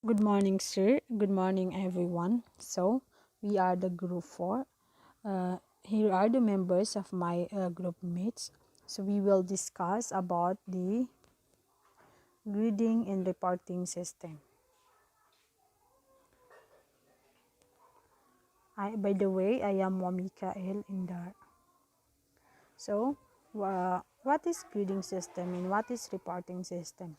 Good morning, sir. Good morning, everyone. So, we are the group 4. Here are the members of my group mates. So, we will discuss about the grading and reporting system. By the way, I am Wamica L, ENDAR. So, what is grading system and what is reporting system?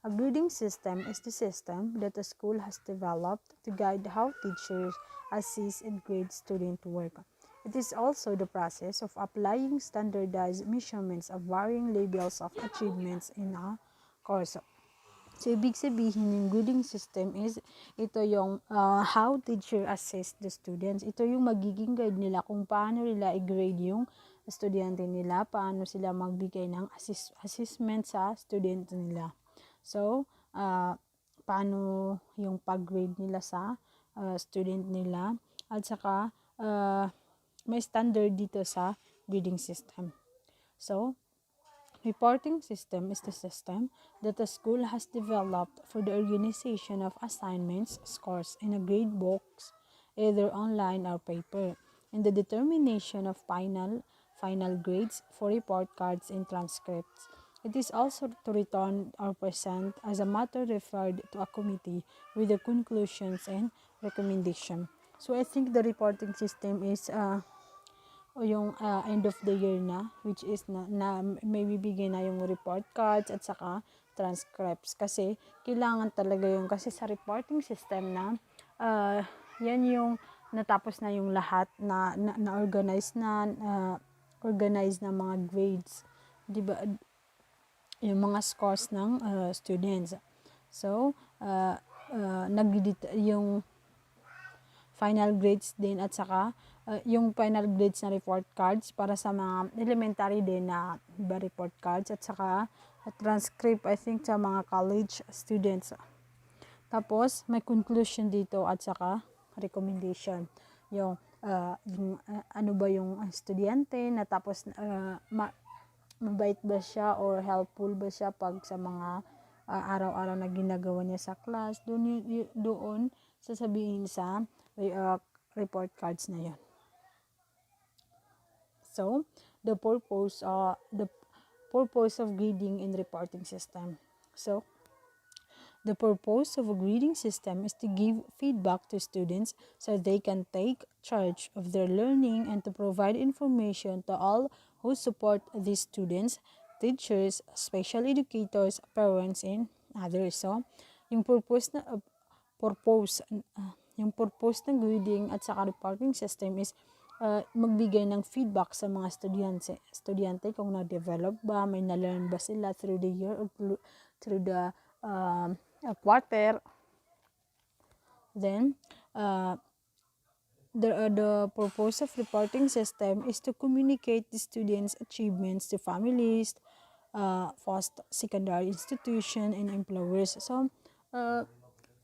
A grading system is the system that a school has developed to guide how teachers assess and grade student work. It is also the process of applying standardized measurements of varying levels of achievements in a course. So, ibig sabihin ng grading system is ito yung how teacher assess the students. Ito yung magiging guide nila kung paano nila i-grade yung estudyante nila, paano sila magbigay ng assessment sa student nila. So, paano yung pag-grade nila sa student nila at saka may standard dito sa grading system. So, reporting system is the system that a school has developed for the organization of assignments, scores, and a grade books, either online or paper, and the determination of final grades for report cards and transcripts. It is also to return or present as a matter referred to a committee with the conclusions and recommendation. So I think the reporting system is o yung end of the year na, which is na may bibigay na yung report cards at saka transcripts, kasi kailangan talaga yung, kasi sa reporting system na yan yung natapos na yung lahat na organize organize na mga grades, di ba, yung mga scores ng students. So yung final grades din at saka yung final grades na report cards para sa mga elementary din na report cards at saka transcript, I think, sa mga college students. Tapos may conclusion dito at saka recommendation. Yung ano ba yung estudyante na tapos mabait ba siya or helpful ba siya pag sa mga araw-araw na ginagawa niya sa class. Doon sasabihin sa report cards na yun. So, the purpose of grading and reporting system. So, the purpose of a grading system is to give feedback to students so they can take charge of their learning and to provide information to all who support these students, teachers, special educators, parents, and others. So, yung purpose ng grading at saka reporting system is magbigay ng feedback sa mga estudyante kung na-develop ba, may na-learn ba sila through the year or through the quarter. Then, the purpose of reporting system is to communicate the students' achievements to families, post-secondary institution, and employers. So,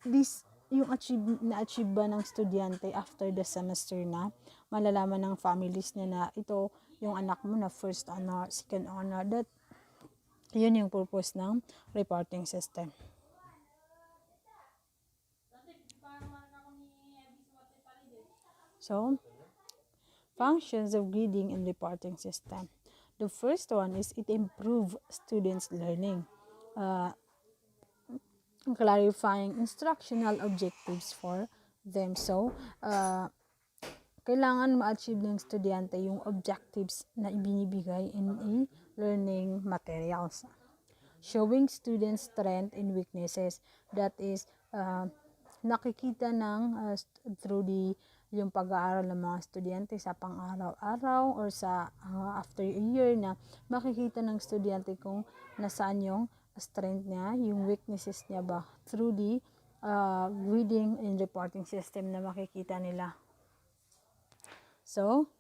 this yung na-achieve ba ng estudyante after the semester na, malalaman ng families niya na ito yung anak mo na first honor, second honor, that yun yung purpose ng reporting system. So, functions of grading and reporting system. The first one is it improves students' learning. Clarifying instructional objectives for them. So, kailangan ma-achieve ng estudyante yung objectives na ibinibigay in learning materials. Showing students' strengths and weaknesses. That is, nakikita ng through yung pag-aaral ng mga estudyante sa pang-araw-araw or sa after a year, na makikita ng estudyante kung nasaan yung strength niya, yung weaknesses niya ba, through the grading and reporting system na makikita nila. So,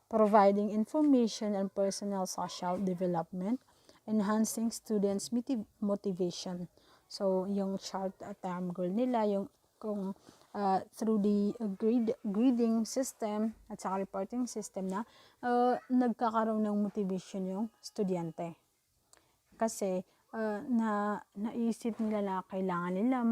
providing information and personal social development, enhancing students' motivation. So, yung short-term goal nila, yung kung through the grading system at saka reporting system na nagkakaroon ng motivation yung estudyante. Kasi na naisip nila na kailangan nila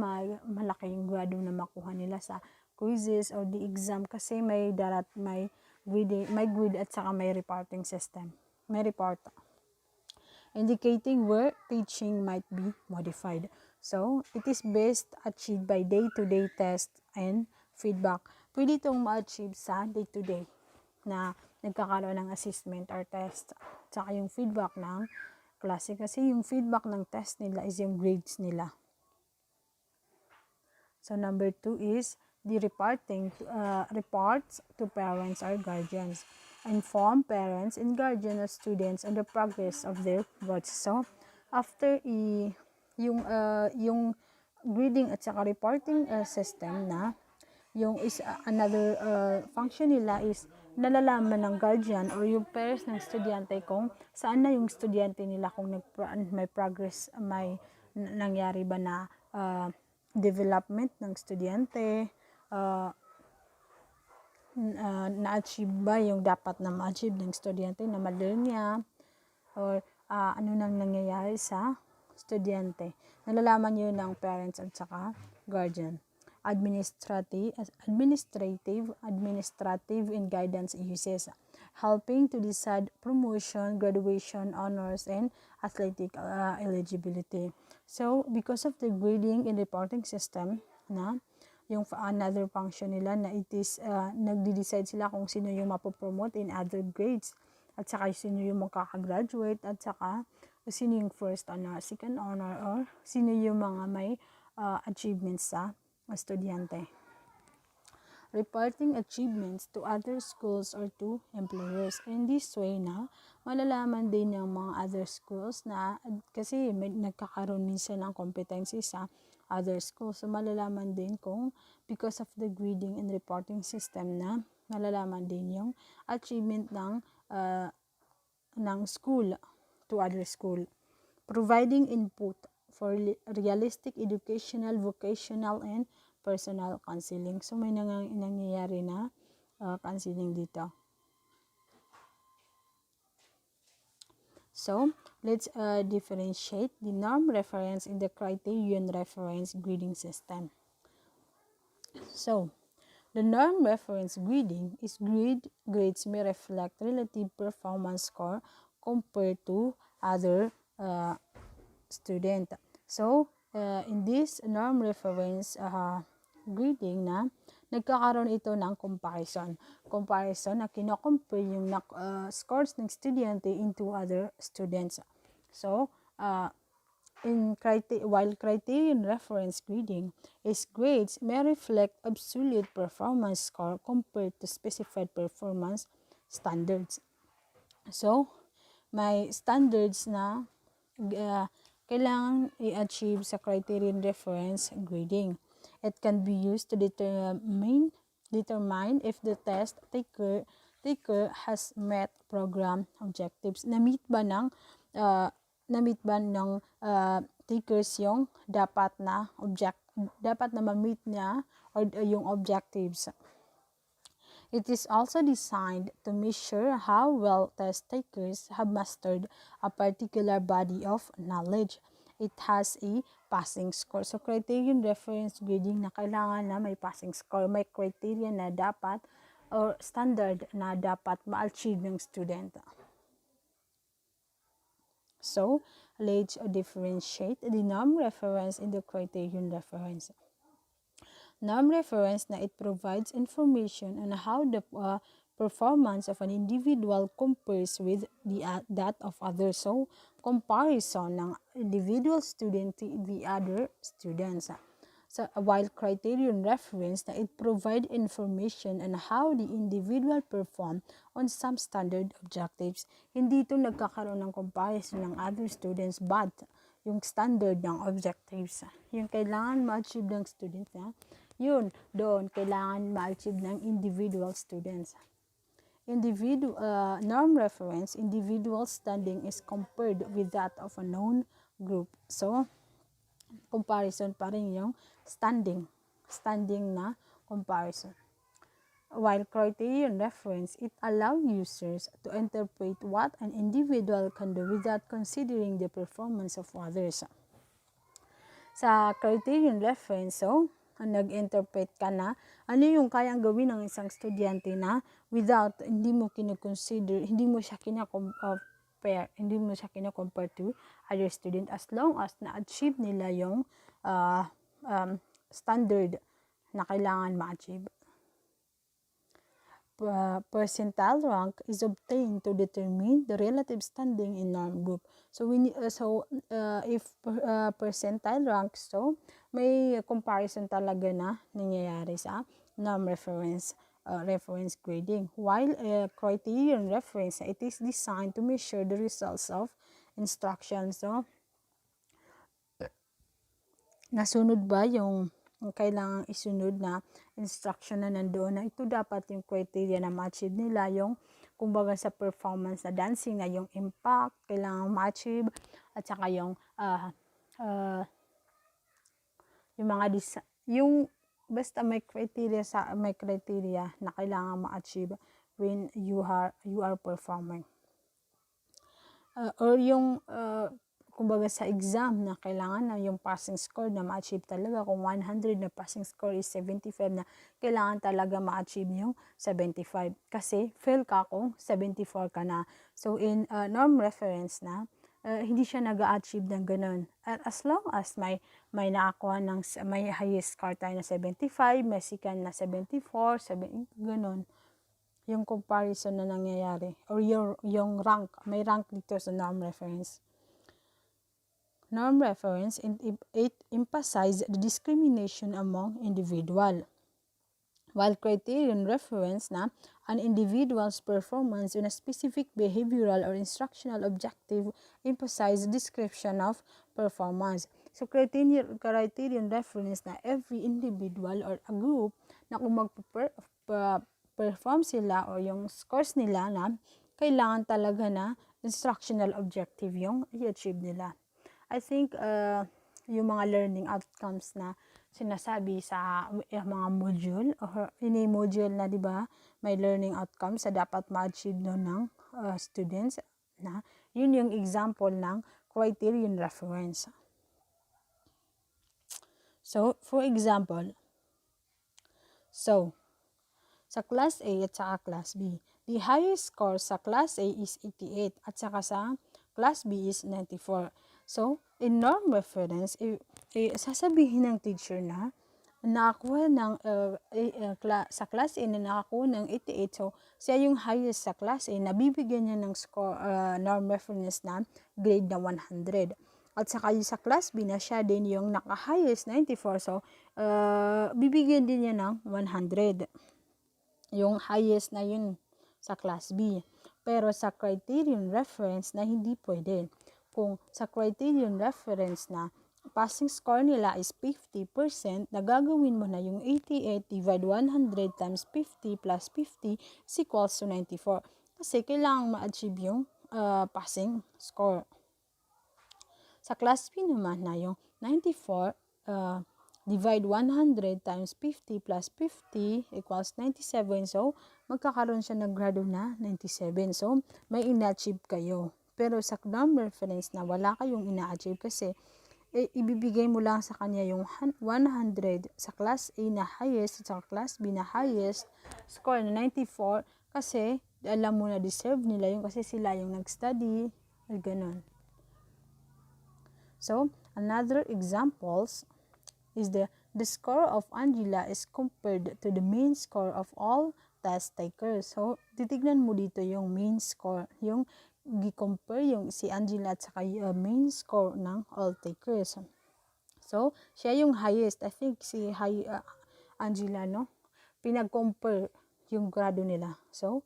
malaking grado na makuha nila sa quizzes or the exam kasi may grade at saka may reporting system. May report indicating where teaching might be modified. So, it is best achieved by day-to-day test and feedback. Pwede itong ma-achieve sa day-to-day na nagkakaroon ng assessment or test. Tsaka yung feedback ng klase kasi yung feedback ng test nila is yung grades nila. So, number 2 is the reports to parents or guardians. Inform parents and guardians of students on the progress of their works. So, after yung grading at saka reporting system na yung is another function nila is nalalaman ng guardian or yung parents ng estudyante kung saan na yung estudyante nila, kung may progress, may nangyari ba na development ng estudyante, na-achieve ba yung dapat na ma-achieve ng estudyante na ma-learn niya, or ano nang nangyayari sa estudyante. Nalalaman yun ng parents at saka guardian. Administrative and guidance uses, helping to decide promotion, graduation, honors, and athletic eligibility. So, because of the grading and reporting system na yung another function nila na it is nagde-decide sila kung sino yung mapopromote in other grades at saka sino yung makakagraduate at saka sino yung first honor, second honor, or sino yung mga may achievements sa estudyante. Reporting achievements to other schools or to employers. In this way na malalaman din ng mga other schools na kasi nagkakaroon minsan ng competency sa other schools. So malalaman din kung because of the grading and reporting system na malalaman din yung achievement ng school to other school. Providing input for realistic educational, vocational, and personal counseling. So, may nangyayari na counseling dito. So, let's differentiate the norm reference and the criterion reference grading system. So, the norm reference grading is grades may reflect relative performance score compared to other student. So, in this norm reference grading na nagkakaroon ito ng comparison na kino-compare yung scores ng estudyante into other students. So, while criterion reference grading is grades may reflect absolute performance score compared to specified performance standards. So, may standards na kailangan i-achieve sa criterion reference grading. It can be used to determine if the test taker has met program objectives. Na-meet ba ng takers yung dapat na ma-meet niya or yung objectives. It is also designed to measure how well test takers have mastered a particular body of knowledge. It has a passing score. So, criterion reference grading na kailangan na may passing score. May criteria na dapat or standard na dapat ma-achieve ng student. So, let's differentiate the norm reference and the criterion reference. Norm reference na it provides information on how the performance of an individual compares with that of others. So, comparison ng individual student to the other students. So, while criterion reference na it provide information on how the individual perform on some standard objectives. Hindi ito nagkakaroon ng comparison ng other students but yung standard ng objectives. Yung kailangan ma-achieve ng students na yun, doon, kailangan ma-achieve ng individual students. Norm reference, individual standing is compared with that of a known group. So, comparison pa rin yung standing na comparison. While criterion reference, it allows users to interpret what an individual can do without considering the performance of others. Sa criterion reference, so, nag-interpret ka na ano yung kayang gawin ng isang estudyante na without, hindi mo kino-consider, hindi mo siya kino-compare to other student as long as na-achieve nila yung standard na kailangan ma-achieve. Percentile rank is obtained to determine the relative standing in norm group. So if percentile rank, so may comparison talaga na nangyayari sa norm reference grading. While criterion reference, it is designed to measure the results of instruction. So nasunod ba yung kailangang isunod na instruction na nandoon, na ito dapat yung criteria na ma-achieve nila, yung kumbaga sa performance na dancing na yung impact kailangang ma-achieve, at saka yung mga yung basta may criteria na kailangan ma-achieve when you are performing. Or yung kumbaga sa exam na kailangan na yung passing score na ma-achieve talaga. Kung 100 na passing score is 75, na kailangan talaga ma-achieve yung 75. Kasi fail ka kung 74 ka na. So in norm reference na, hindi siya nag-a-achieve ng ganun. At as long as may nakakuha ng may highest score tayo na 75, may second na 74, ganun. Yung comparison na nangyayari. Or yung rank, may rank dito sa norm reference. Norm reference, it emphasizes the discrimination among individual. While criterion reference na, an individual's performance in a specific behavioral or instructional objective emphasize description of performance. So criterion reference na every individual or a group na kung mag-perform sila o yung scores nila na kailangan talaga na instructional objective yung i-achieve nila. I think yung mga learning outcomes na sinasabi sa mga module, or ini module na, di ba, may learning outcomes sa dapat ma-achieve ng students, na yun yung example ng criterion reference. So for example, sa class A at saka class B, the highest score sa class A is 88 at saka sa class B is 94. So, in norm reference, sasabihin ng teacher na nakakuha ng sa class A na nakakuha ng 88, so siya yung highest sa class A, nabibigyan niya ng score norm reference na grade na 100. At saka yung sa class B na siya din yung naka-highest 94, so bibigyan din niya ng 100. Yung highest na yun sa class B. Pero sa criterion reference na hindi pwede. Kung sa criterion reference na passing score nila is 50%, nagagawin mo na yung 88 divide 100 times 50 plus 50 is equals to 94. Kasi kailangan ma-achieve yung passing score. Sa class B naman na yung 94 divide 100 times 50 plus 50 equals 97. So, magkakaroon siya ng grado na 97. So, may ina-achieve kayo. Pero sa norm reference na wala kayong ina-achieve kasi ibibigay mo lang sa kanya yung 100 sa class A na highest at sa class B na highest score na 94 kasi alam mo na deserve nila yung kasi sila yung nag-study, ganun. So, another examples is the score of Angela is compared to the mean score of all test takers. So, titignan mo dito yung mean score, yung i-compare yung si Angela at saka main score ng all takers. So, siya yung highest. I think si Angela, no? Pinag-compare yung grado nila. So,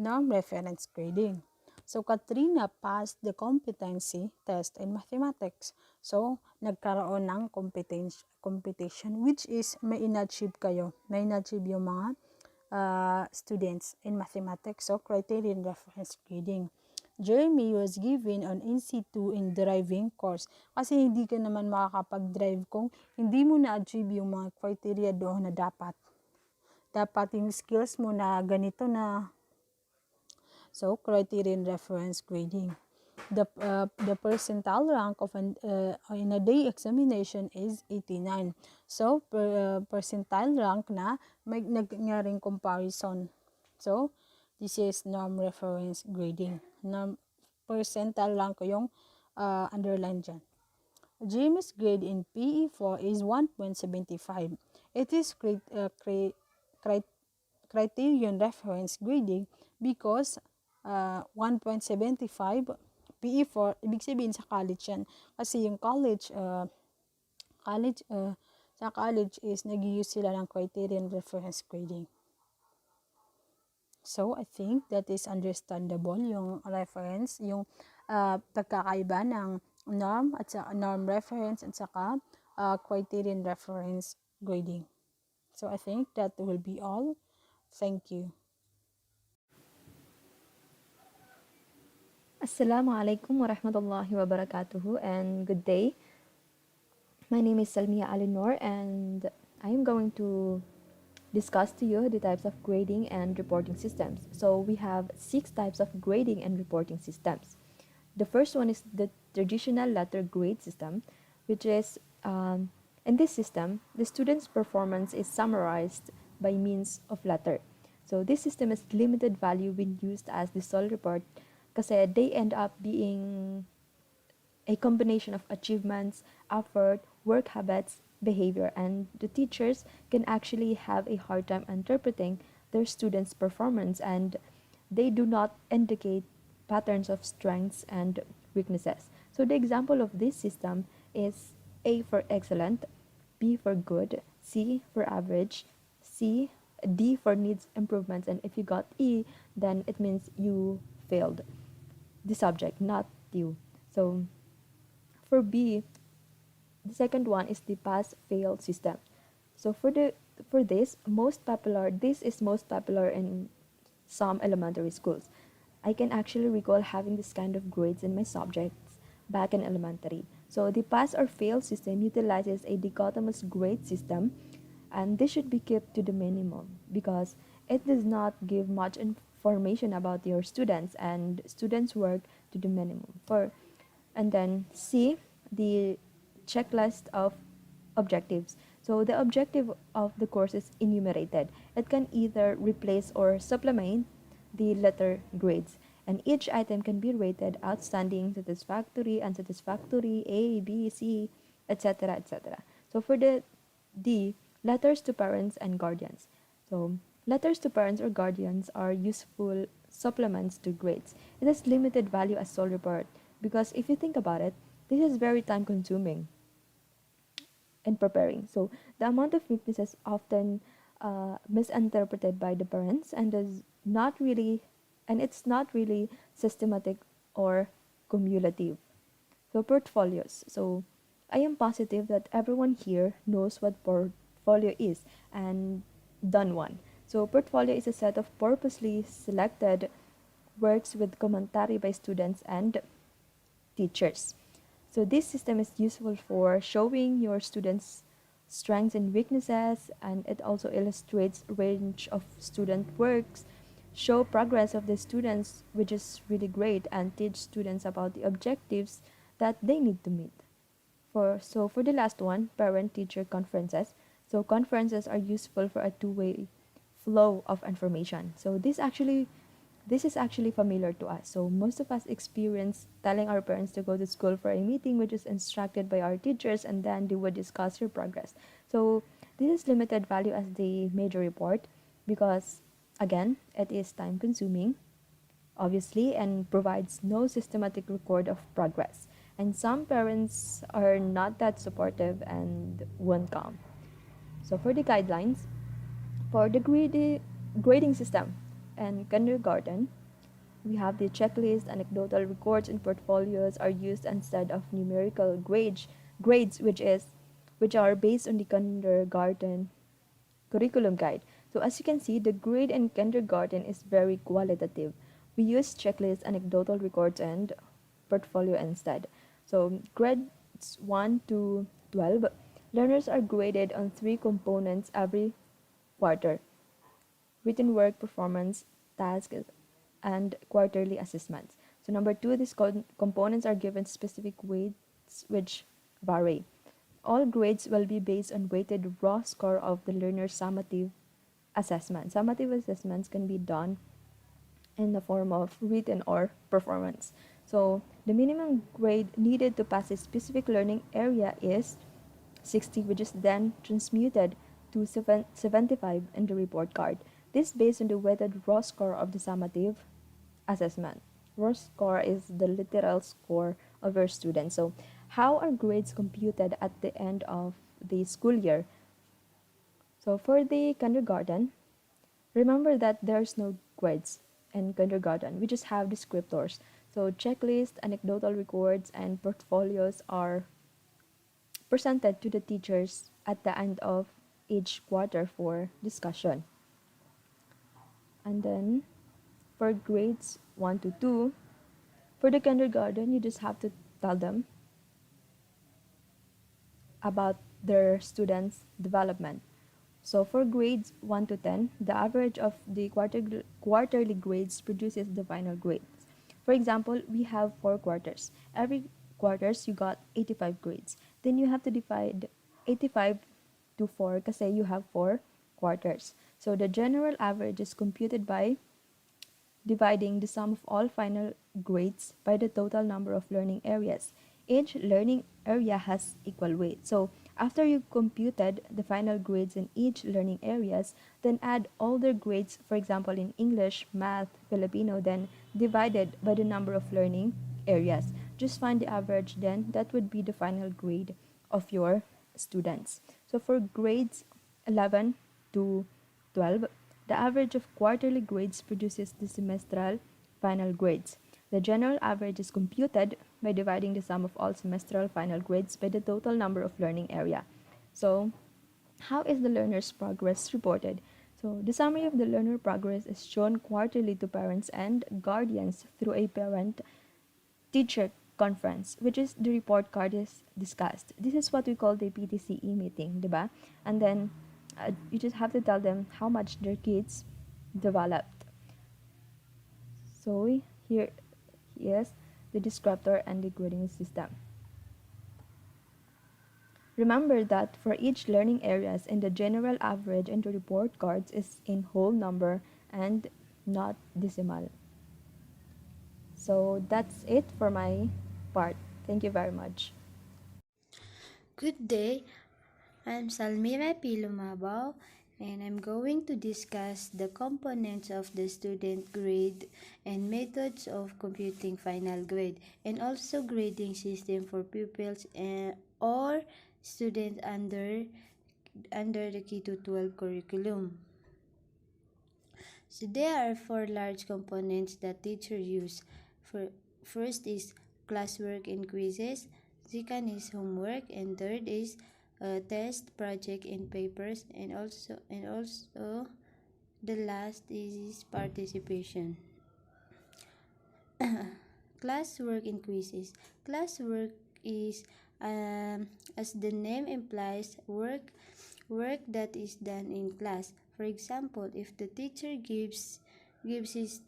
norm reference grading. So, Katrina passed the competency test in mathematics. So, nagkaroon ng competition which is may in-achieve kayo. May in-achieve yung mga students in mathematics. So, criterion reference grading. Jeremy was given an NC2 in driving course. Kasi hindi ka naman makakapag-drive kung hindi mo na-achieve yung mga criteria doon na dapat. dapat yung skills mo na ganito na. So, criterion reference grading. The percentile rank of in a day examination is 89. So, percentile rank na may nangyaring comparison. So, this is norm reference grading. Percentile rank ko yung underline dyan. GMS grade in PE4 is 1.75. It is criterion reference grading because 1.75 PE4, ibig sabihin sa college yan. Kasi yung college sa college is nag-use sila ng criterion reference grading. So, I think that is understandable yung reference, yung pagkakaiba ng norm at sa norm reference at saka criterion reference grading. So, I think that will be all. Thank you. Assalamu alaikum wa rahmatullahi wa barakatuhu, and good day. My name is Salmiah ALINOR, and I am going to discuss to you the types of grading and reporting systems. So we have 6 types of grading and reporting systems. The first one is the traditional letter grade system, which is in this system, the student's performance is summarized by means of letter. So this system is limited value when used as the sole report kasi they end up being a combination of achievements, effort, work habits, behavior, and the teachers can actually have a hard time interpreting their students' performance, and they do not indicate patterns of strengths and weaknesses. So the example of this system is A for excellent, B for good, C for average, C D for needs improvements, and if you got E, then it means you failed the subject, not you. So for B, the second one is the pass-fail system. So this is most popular in some elementary schools. I can actually recall having this kind of grades in my subjects back in elementary. So the pass or fail system utilizes a dichotomous grade system, and this should be kept to the minimum because it does not give much information about your students, and students' work to the minimum. And then C, the checklist of objectives. So the objective of the course is enumerated. It can either replace or supplement the letter grades, and each item can be rated outstanding, satisfactory, unsatisfactory, A, B, C, etc., etc. So for the D, letters to parents and guardians. So letters to parents or guardians are useful supplements to grades. It has limited value as sole report because if you think about it, this is very time consuming in preparing. So the amount of weaknesses often misinterpreted by the parents and it's not really systematic or cumulative. So portfolios. So I am positive that everyone here knows what portfolio is and done one. So portfolio is a set of purposely selected works with commentary by students and teachers. So this system is useful for showing your students' strengths and weaknesses, and it also illustrates range of student works, show progress of the students, which is really great, and teach students about the objectives that they need to meet. For the last one, parent-teacher conferences. So conferences are useful for a two-way flow of information. So this is actually familiar to us. So most of us experience telling our parents to go to school for a meeting which is instructed by our teachers, and then they would discuss your progress. So this is limited value as the major report because again, it is time consuming, obviously, and provides no systematic record of progress. And some parents are not that supportive and won't come. So for the guidelines, for the grading system and kindergarten, we have the checklist, anecdotal records, and portfolios are used instead of numerical grades which are based on the kindergarten curriculum guide. So as you can see, the grade in kindergarten is very qualitative. We use checklist, anecdotal records, and portfolio instead. So grades 1 to 12, learners are graded on 3 components every quarter. written work performance, tasks, and quarterly assessments. So number two, these components are given specific weights which vary. All grades will be based on weighted raw score of the learner's summative assessment. Summative assessments can be done in the form of written or performance. So the minimum grade needed to pass a specific learning area is 60, which is then transmuted to 75 in the report card. This based on the weighted raw score of the summative assessment. Raw score is the literal score of your student. So how are grades computed at the end of the school year? So for the kindergarten, remember that there's no grades in kindergarten. We just have descriptors. So checklists, anecdotal records, and portfolios are presented to the teachers at the end of each quarter for discussion. And then for grades 1 to 2, for the kindergarten, you just have to tell them about their students' development. So for grades 1 to 10, the average of the quarterly grades produces the final grades. For example, we have 4 quarters. Every quarters you got 85 grades. Then you have to divide 85 to 4 kasi you have 4 quarters. So the general average is computed by dividing the sum of all final grades by the total number of learning areas. Each learning area has equal weight. So after you computed the final grades in each learning areas, then add all their grades, for example in English, Math, Filipino, then divided by the number of learning areas. Just find the average, then that would be the final grade of your students. So for grades 11 to 12, the average of quarterly grades produces the semestral final grades. The general average is computed by dividing the sum of all semestral final grades by the total number of learning area. So, how is the learner's progress reported? So, the summary of the learner progress is shown quarterly to parents and guardians through a parent teacher conference, which is the report card is discussed. This is what we call the PTCE meeting, diba? And then you just have to tell them how much their kids developed. So here is the descriptor and the grading system. Remember that for each learning areas in the general average and the report cards is in whole number and not decimal. So that's it for my part. Thank you very much. Good day, I'm Salmirah P. LUMABAO, and I'm going to discuss the components of the student grade and methods of computing final grade, and also grading system for pupils or students under the K-12 curriculum. So there are four large components that teachers use. First is classwork and quizzes, second is homework, and third is test, project, and papers, and also the last is participation. Classwork and quizzes. Classwork is, as the name implies, work that is done in class. For example, if the teacher gives his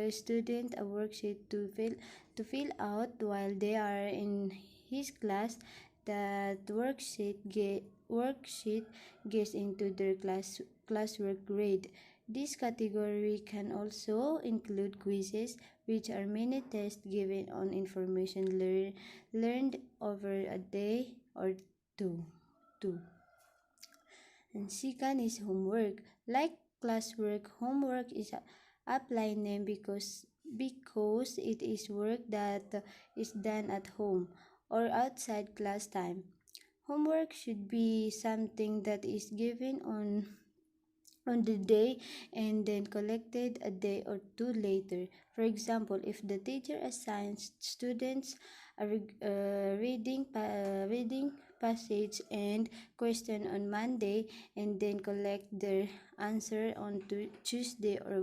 student a worksheet to fill out while they are in his class, that worksheet gets into their classwork grade. This category can also include quizzes, which are mini tests given on information learned over a day or two. And second is homework. Like classwork, homework is a apply name because it is work that is done at home or outside class time. Homework should be something that is given on the day and then collected a day or two later. For example, if the teacher assigns students a reading passage and question on Monday and then collect their answer on Tuesday or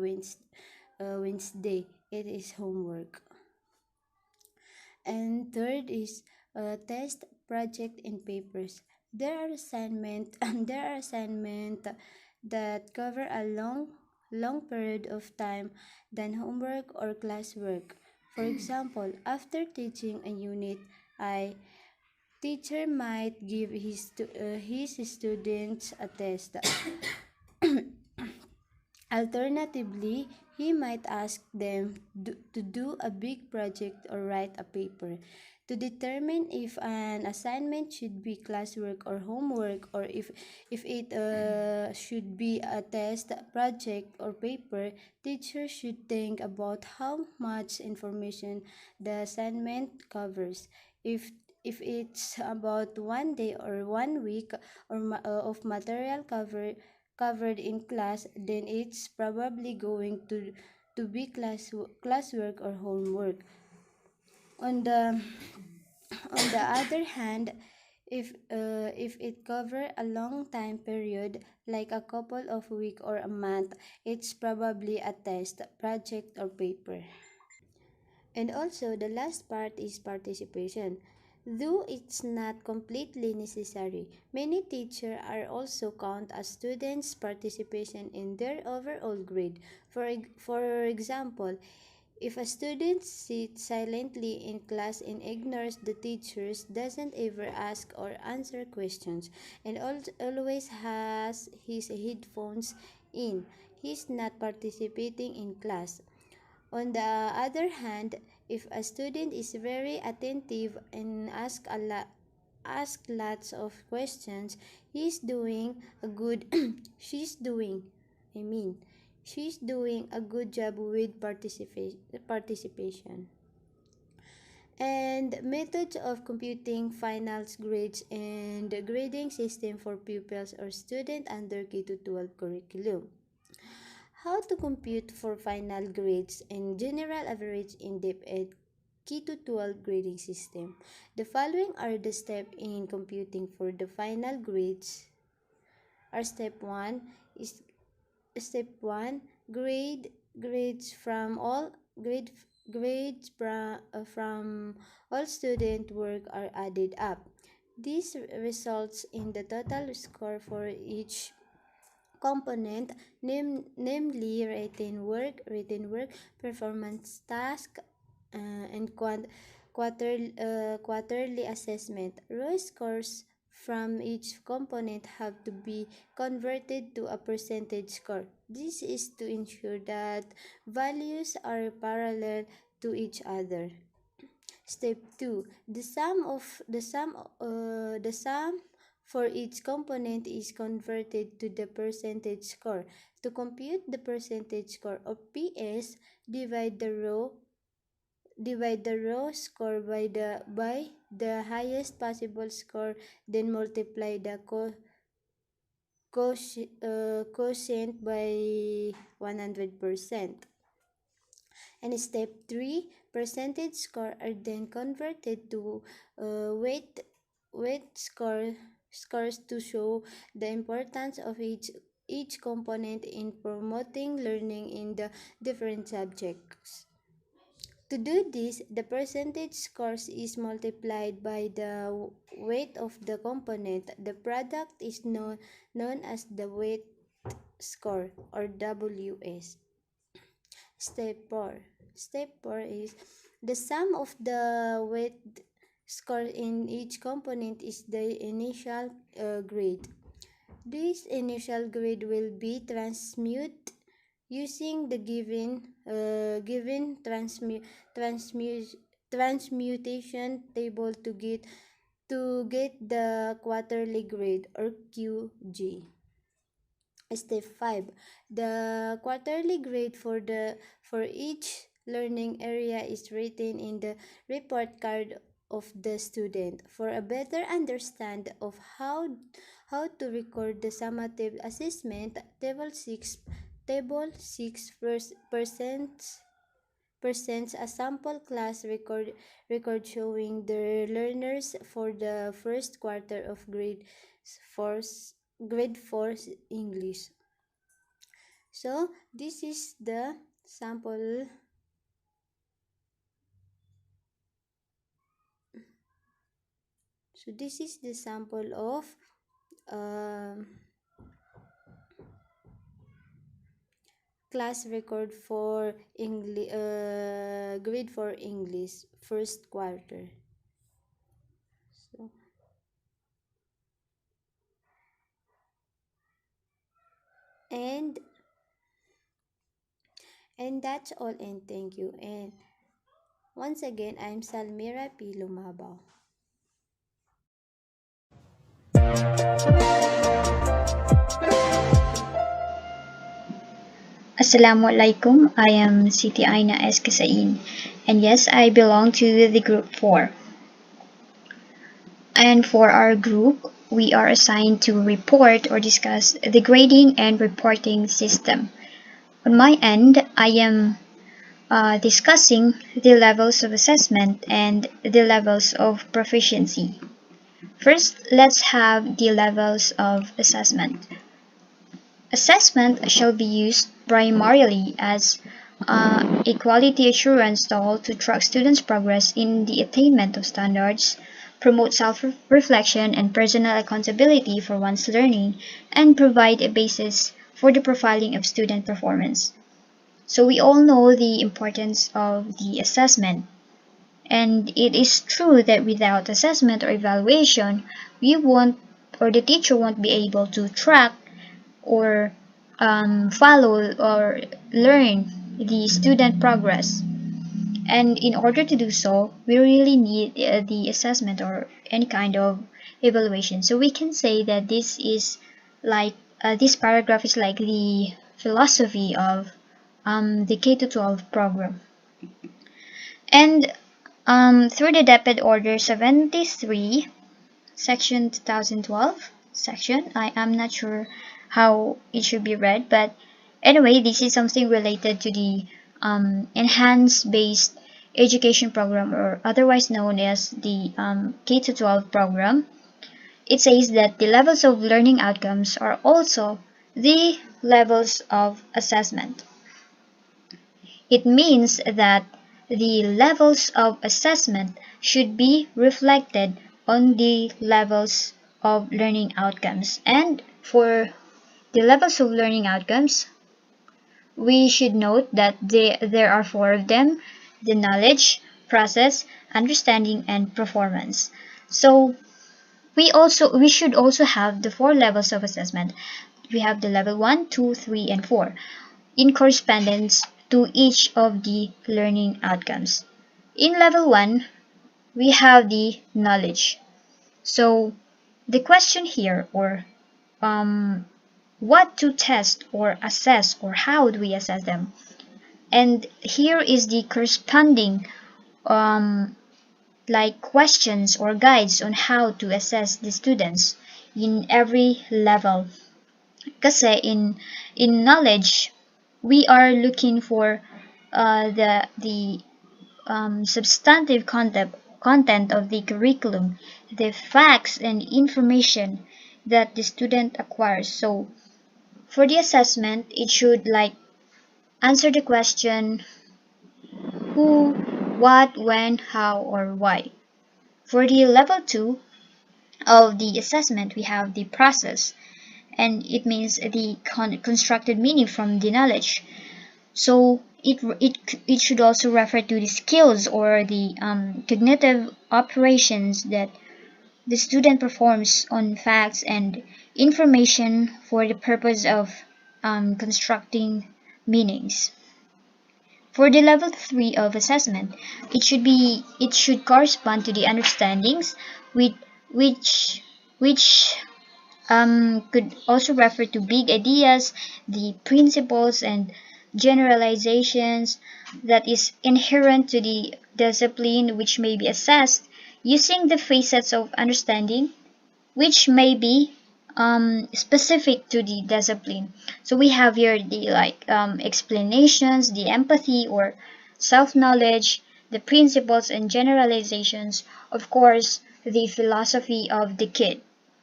Wednesday, it is homework. And third is test, project, and papers. There are assignment that cover a long long period of time than homework or classwork. For example, after teaching a unit, I teacher might give his students a test. Alternatively, he might ask them to do a big project or write a paper. To determine if an assignment should be classwork or homework, or if it should be a test, project, or paper, teachers should think about how much information the assignment covers. If it's about 1 day or 1 week of material covered in class, then it's probably going to be classwork or homework. On the on the other hand, if it cover a long time period like a couple of weeks or a month, it's probably a test, project, or paper. And also, the last part is participation. Though it's not completely necessary, many teachers are also count as students' participation in their overall grade. For example, if a student sits silently in class and ignores the teachers, doesn't ever ask or answer questions, and always has his headphones in, he's not participating in class. On the other hand, if a student is very attentive and ask lots of questions, he's doing a good she's doing I mean she's doing a good job with participation. And methods of computing finals grades and grading system for pupils or students under K-12 curriculum. How to compute for final grades and general average in-depth at K-12 grading system. The following are the steps in computing for the final grades. Our step 1 grades from all from all student work are added up. This results in the total score for each component, namely written work, performance task, and quarterly assessment. Raw scores from each component have to be converted to a percentage score. This is to ensure that values are parallel to each other. Step 2. The sum for each component is converted to the percentage score. To compute the percentage score of PS, divide the raw score by the highest possible score, then multiply the quotient by 100%. And step 3, percentage score are then converted to weight scores to show the importance of each component in promoting learning in the different subjects. To do this, the percentage scores is multiplied by the weight of the component. The product is known as the weight score, or WS. Step 4. Step 4 is the sum of the weight score in each component is the initial grade. This initial grade will be transmuted using the given transmutation table to get the quarterly grade, or QG. Step 5. The quarterly grade for each learning area is written in the report card of the student. For a better understand of how to record the summative assessment, table 6 percent a sample class record showing the learners for the first quarter of grade 4 English. So this is the sample. So this is the sample of class record for English, grade for English, first quarter. So, and that's all, and thank you. And once again, I'm Salmirah P. LUMABAO. Assalamualaikum. I am Sittie Aina as COSAIN, and yes, I belong to the group 4. And for our group, we are assigned to report or discuss the grading and reporting system. On my end, I am discussing the levels of assessment and the levels of proficiency. First, let's have the levels of assessment. Assessment shall be used primarily as a quality assurance tool to track students' progress in the attainment of standards, promote self-reflection and personal accountability for one's learning, and provide a basis for the profiling of student performance. So we all know the importance of the assessment, and it is true that without assessment or evaluation, we won't, or the teacher won't be able to track or follow or learn the student progress. And in order to do so, we really need the assessment or any kind of evaluation. So we can say that this is like this paragraph is like the philosophy of the K-12 program. And through the DepEd Order 73, Section 2012 section, I am not sure how it should be read, but anyway, this is something related to the enhanced based education program, or otherwise known as the K-12 program. It says that the levels of learning outcomes are also the levels of assessment. It means that the levels of assessment should be reflected on the levels of learning outcomes. And for the levels of learning outcomes, we should note that there are 4 of them: the knowledge, process, understanding, and performance. So we should also have the 4 levels of assessment. We have the level 1, 2, 3, and 4 in correspondence to each of the learning outcomes. In level 1, we have the knowledge. So the question here, or what to test or assess, or how do we assess them? And here is the corresponding like questions or guides on how to assess the students in every level. Kasi in knowledge, we are looking for the substantive content of the curriculum, the facts and information that the student acquires. So for the assessment, it should like answer the question who, what, when, how, or why. For the level 2 of the assessment, we have the process, and it means the constructed meaning from the knowledge. So it should also refer to the skills or the cognitive operations that the student performs on facts and information for the purpose of constructing meanings. For the level 3 of assessment, it should correspond to the understandings with which could also refer to big ideas, the principles and generalizations that is inherent to the discipline, which may be assessed using the facets of understanding, which may be specific to the discipline. So we have here the explanations, the empathy or self-knowledge, the principles and generalizations, of course, the philosophy of the kid.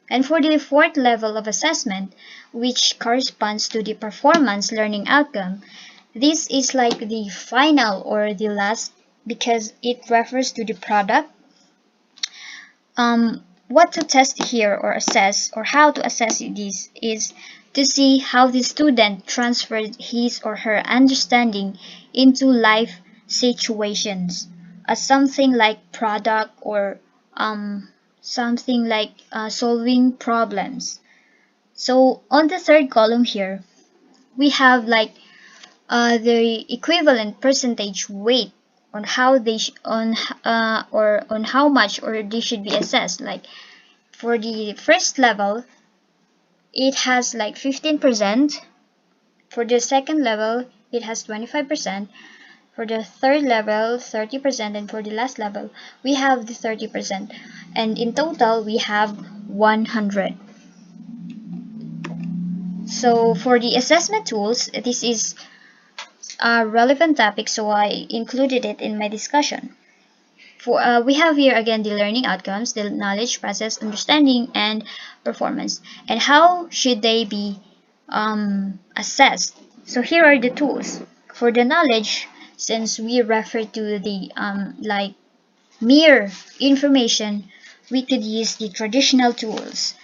And for the 4th level of assessment, which corresponds to the performance learning outcome, this is like the final or the last because it refers to the product. What to test here or assess, or how to assess this is to see how the student transferred his or her understanding into life situations, as something like product or something like solving problems. So on the third column here, we have like the equivalent percentage weight on how they or on how much or they should be assessed. Like for the first level, it has like 15%. For the second level, it has 25%. For the third level, 30%, and for the last level, we have the 30%. And in total, we have 100. So for the assessment tools, this is a relevant topic, so I included it in my discussion. We have here again the learning outcomes, the knowledge, process, understanding, and performance, and how should they be assessed. So here are the tools. For the knowledge, since we refer to the like mere information, we could use the traditional tools.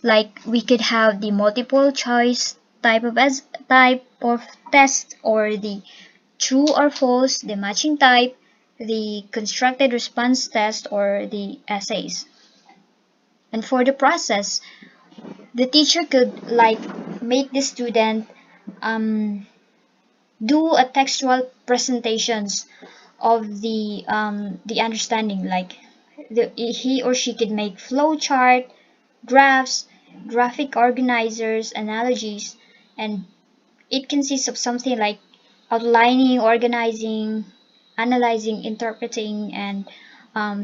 Like we could have the multiple choice type of test, or the true or false, the matching type, the constructed response test, or the essays. And for the process, the teacher could like make the student do a textual presentations of the understanding. Like he or she could make flow chart, graphs, graphic organizers, analogies, and it consists of something like outlining, organizing, analyzing, interpreting, and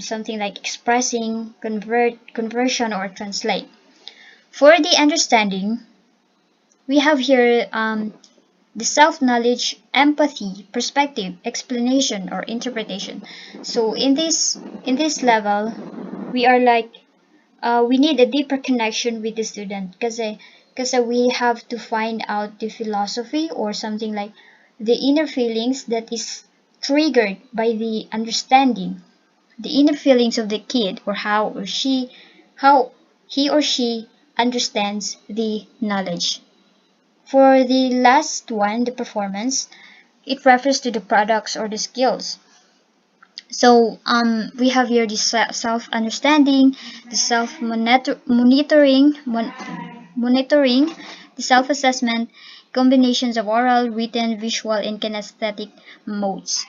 something like expressing, conversion, or translate. For the understanding, we have here the self-knowledge, empathy, perspective, explanation, or interpretation. So in this level, we are like we need a deeper connection with the student, because we have to find out the philosophy or something like the inner feelings that is triggered by the understanding, the inner feelings of the kid, or how he or she understands the knowledge. For the last one, the performance, it refers to the products or the skills. So we have here the self-understanding, the monitoring, the self-assessment, combinations of oral, written, visual, and kinesthetic modes.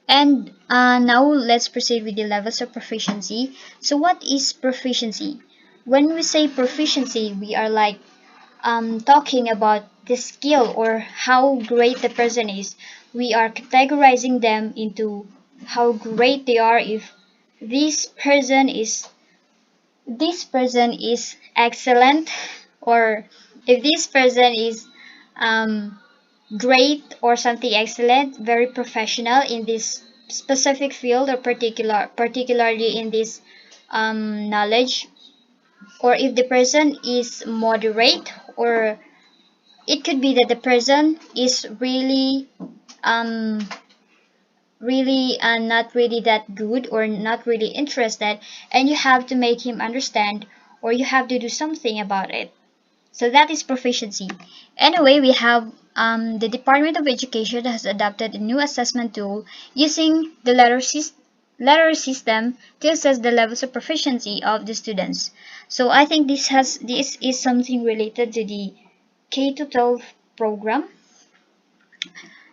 And now let's proceed with the levels of proficiency. So what is proficiency? When we say proficiency, we are like talking about the skill or how great the person is. We are categorizing them into how great they are. If this person is excellent, or if this person is great or something excellent, very professional in this specific field, or particularly in this knowledge, or if the person is moderate, or it could be that the person is really not really that good or not really interested, and you have to make him understand, or you have to do something about it. So that is proficiency. Anyway, we have the Department of Education has adopted a new assessment tool using the letter system to assess the levels of proficiency of the students. So I think this is something related to the K-12 program.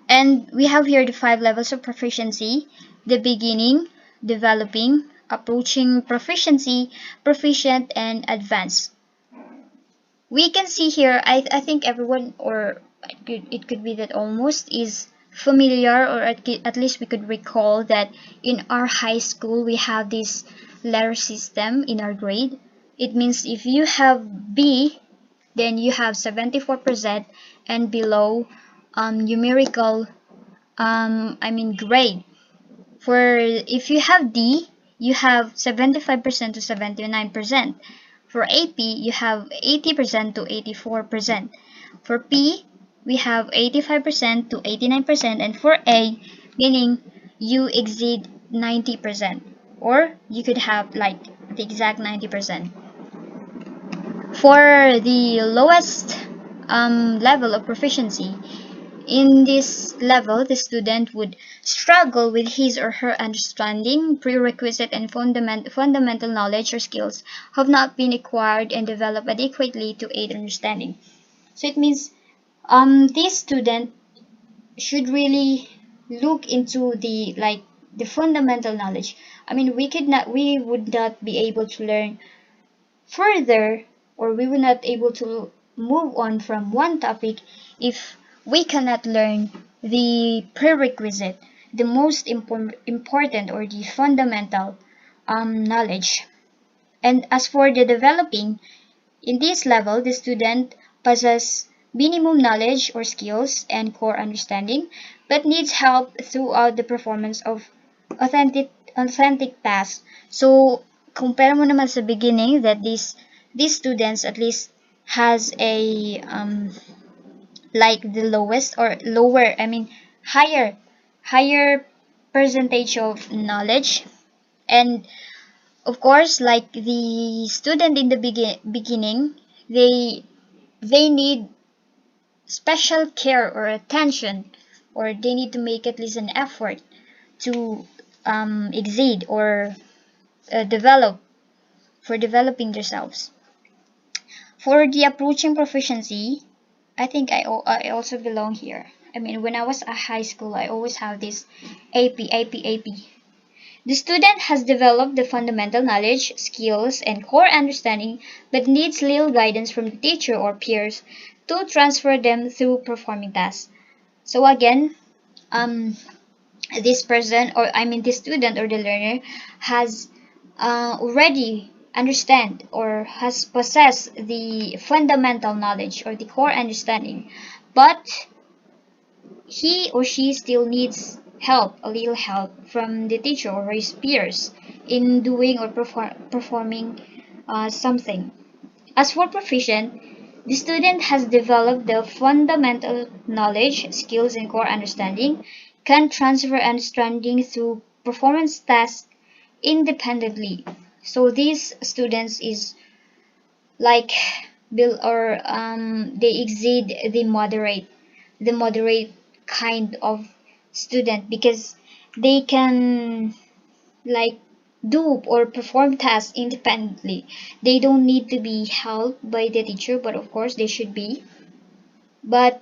And we have here the 5 levels of proficiency: the beginning, developing, approaching proficiency, proficient, and advanced. We can see here, I think everyone, or it could be that almost, is familiar, or at least we could recall that in our high school we have this letter system in our grade. It means if you have B, then you have 74%, and below numerical grade. For if you have D, you have 75% to 79%. For AP, you have 80% to 84%. For P, we have 85% to 89%, and for A, meaning you exceed 90%, or you could have like the exact 90%. For the lowest level of proficiency, in this level, the student would struggle with his or her understanding, prerequisite and fundamental knowledge or skills have not been acquired and developed adequately to aid understanding. So it means this student should really look into the fundamental knowledge. I mean, we would not be able to learn further, or we were not able to move on from one topic if we cannot learn the prerequisite, the most important or the fundamental knowledge. And as for the developing, in this level, the student possesses minimum knowledge or skills and core understanding, but needs help throughout the performance of authentic tasks. So, compare mo naman sa beginning that these students at least has a like the lowest or lower, I mean higher percentage of knowledge, and of course, like the student in the beginning, they need special care or attention, or they need to make at least an effort to exceed or develop for developing themselves. For the approaching proficiency, I think I also belong here. I mean, when I was at high school, I always have this AP. The student has developed the fundamental knowledge, skills, and core understanding, but needs little guidance from the teacher or peers to transfer them through performing tasks. So again, this person, or I mean this student or the learner, has already understand or has possessed the fundamental knowledge or the core understanding, but he or she still needs help, a little help from the teacher or his peers in doing or performing something. As for proficient, the student has developed the fundamental knowledge, skills, and core understanding, can transfer understanding through performance tasks independently. So these students is like build or they exceed the moderate kind of student, because they can like do or perform tasks independently. They don't need to be helped by the teacher, but of course they should be. But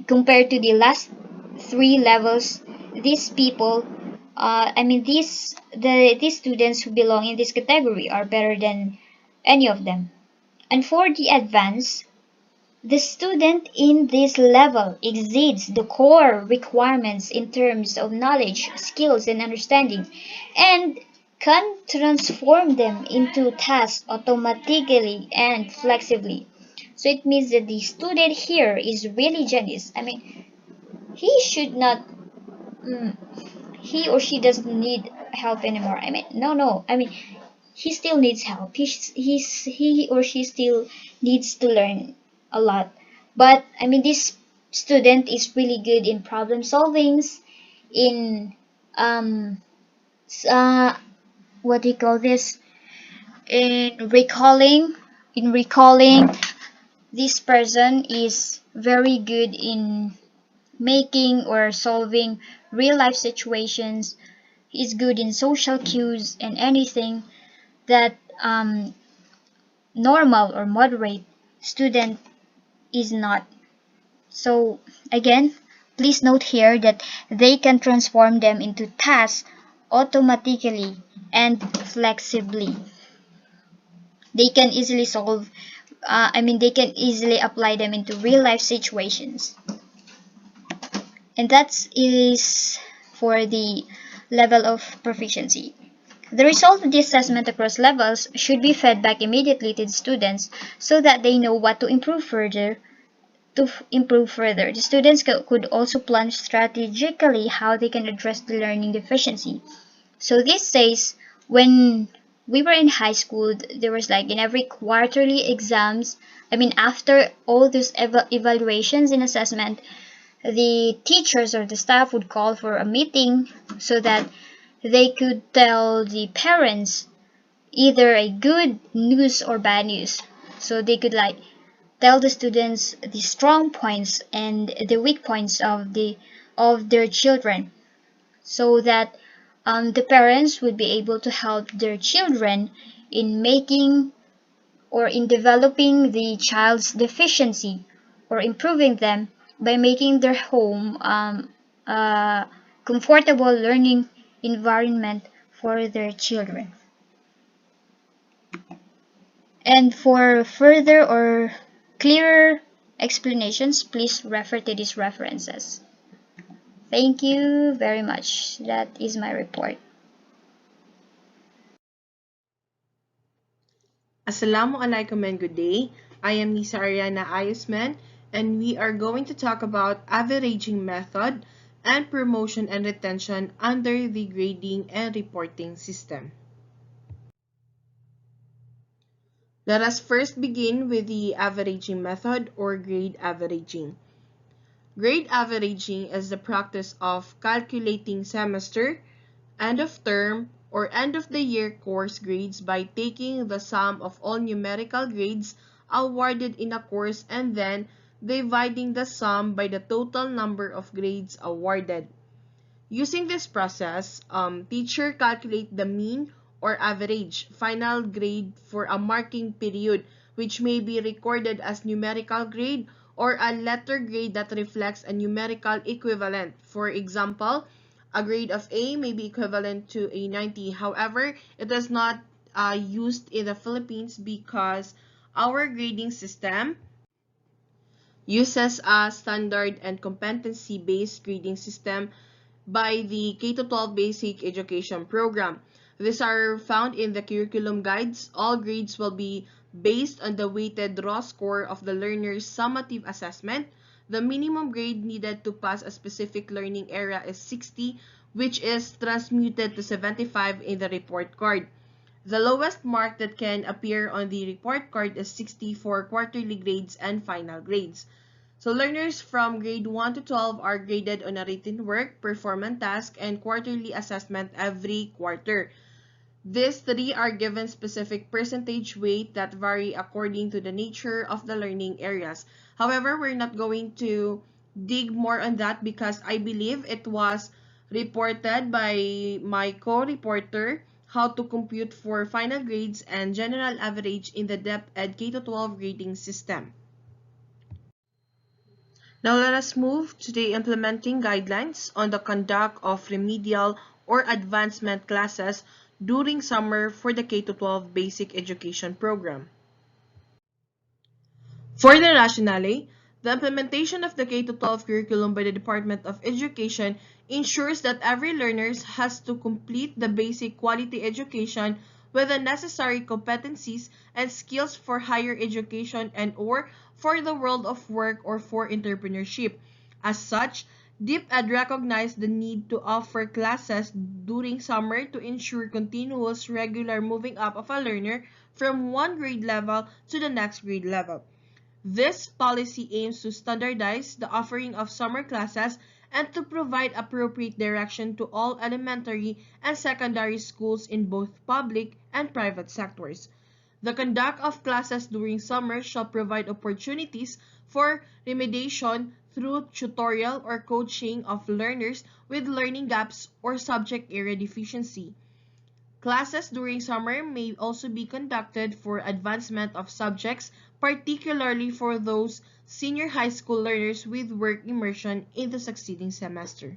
compared to the last three levels, these people, these students who belong in this category are better than any of them. And for the advanced, the student in this level exceeds the core requirements in terms of knowledge, skills, and understanding, and can transform them into tasks automatically and flexibly. So it means that the student here is really genius. I mean, he should not, mm, he or she doesn't need help anymore. I mean, no. I mean, he still needs help. He or she still needs to learn a lot. But I mean, this student is really good in problem solvings, in um, uh, what do you call this? In recalling. In recalling, this person is very good in making or solving real life situations. He's good in social cues and anything that normal or moderate student is not. So again, please note here that they can transform them into tasks automatically and flexibly. They can easily solve, they can easily apply them into real life situations. And that is for the level of proficiency. The result of the assessment across levels should be fed back immediately to the students so that they know what to improve further. The students could also plan strategically how they can address the learning deficiency. So this says when we were in high school, there was like in every quarterly exams, after all these evaluations and assessment, the teachers or the staff would call for a meeting so that they could tell the parents either a good news or bad news. So they could like tell the students the strong points and the weak points of their children, so that the parents would be able to help their children in making or in developing the child's deficiency or improving them by making their home a comfortable learning environment for their children. And for further or clearer explanations, please refer to these references. Thank you very much. That is my report. Assalamu alaikum and good day. I am Nissa Aryannah USMAN, and we are going to talk about averaging method and promotion and retention under the grading and reporting system. Let us first begin with the averaging method or grade averaging. Grade averaging is the practice of calculating semester, end of term, or end of the year course grades by taking the sum of all numerical grades awarded in a course and then dividing the sum by the total number of grades awarded. Using this process, teacher calculate the mean or average final grade for a marking period, which may be recorded as numerical grade or a letter grade that reflects a numerical equivalent. For example, a grade of A may be equivalent to a 90. However, it is not used in the Philippines because our grading system uses a standard and competency-based grading system by the K-12 Basic Education Program. These are found in the curriculum guides. All grades will be based on the weighted raw score of the learner's summative assessment. The minimum grade needed to pass a specific learning area is 60, which is transmuted to 75 in the report card. The lowest mark that can appear on the report card is 60 for quarterly grades and final grades. So learners from grade 1 to 12 are graded on a written work, performance task, and quarterly assessment every quarter. These three are given specific percentage weight that vary according to the nature of the learning areas. However, we're not going to dig more on that because I believe it was reported by my co-reporter how to compute for final grades and general average in the DepEd K-12 grading system. Now let us move to the implementing guidelines on the conduct of remedial or advancement classes during summer for the K-12 basic education program. For the rationale, the implementation of the K-12 curriculum by the Department of Education ensures that every learner has to complete the basic quality education with the necessary competencies and skills for higher education and or for the world of work or for entrepreneurship. As such, DepEd recognized the need to offer classes during summer to ensure continuous regular moving up of a learner from one grade level to the next grade level. This policy aims to standardize the offering of summer classes and to provide appropriate direction to all elementary and secondary schools in both public and private sectors. The conduct of classes during summer shall provide opportunities for remediation through tutorial or coaching of learners with learning gaps or subject area deficiency. Classes during summer may also be conducted for advancement of subjects, particularly for those senior high school learners with work immersion in the succeeding semester.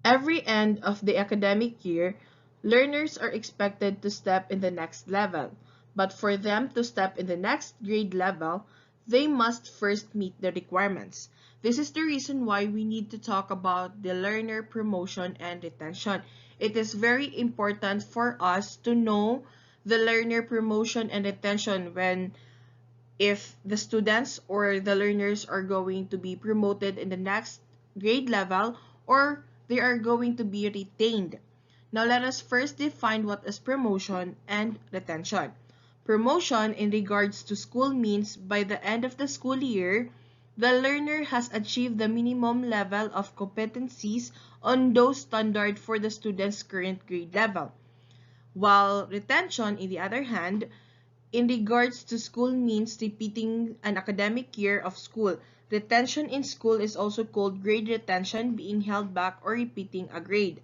Every end of the academic year, learners are expected to step in the next level. But for them to step in the next grade level, they must first meet the requirements. This is the reason why we need to talk about the learner promotion and retention. It is very important for us to know the learner promotion and retention when if the students or the learners are going to be promoted in the next grade level or they are going to be retained. Now let us first define what is promotion and retention. Promotion in regards to school means by the end of the school year, the learner has achieved the minimum level of competencies on those standard for the student's current grade level. while retention, in the other hand, in regards to school means repeating an academic year of school. Retention in school is also called grade retention, being held back or repeating a grade.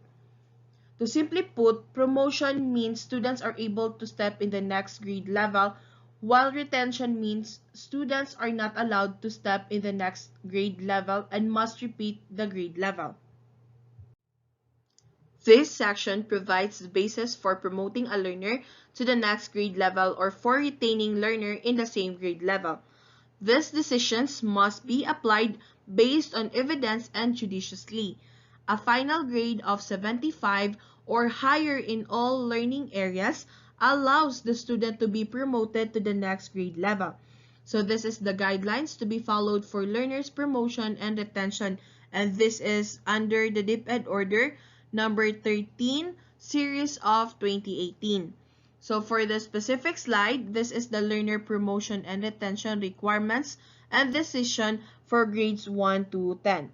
To simply put, promotion means students are able to step in the next grade level, while retention means students are not allowed to step in the next grade level and must repeat the grade level. This section provides the basis for promoting a learner to the next grade level or for retaining learner in the same grade level. These decisions must be applied based on evidence and judiciously. A final grade of 75 or higher in all learning areas allows the student to be promoted to the next grade level. So this is the guidelines to be followed for learners promotion and retention, and this is under the DepEd order number 13 series of 2018. So for the specific slide, this is the learner promotion and retention requirements and decision for grades 1 to 10.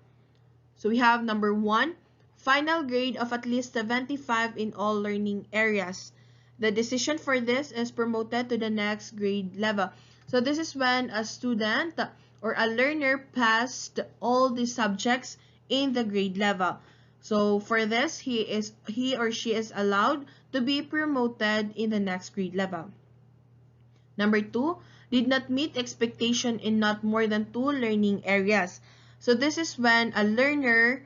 So we have number 1, final grade of at least 75 in all learning areas. The decision for this is promoted to the next grade level. So this is when a student or a learner passed all the subjects in the grade level. So for this, he or she is allowed to be promoted in the next grade level. Number 2, did not meet expectation in not more than 2 learning areas. So this is when a learner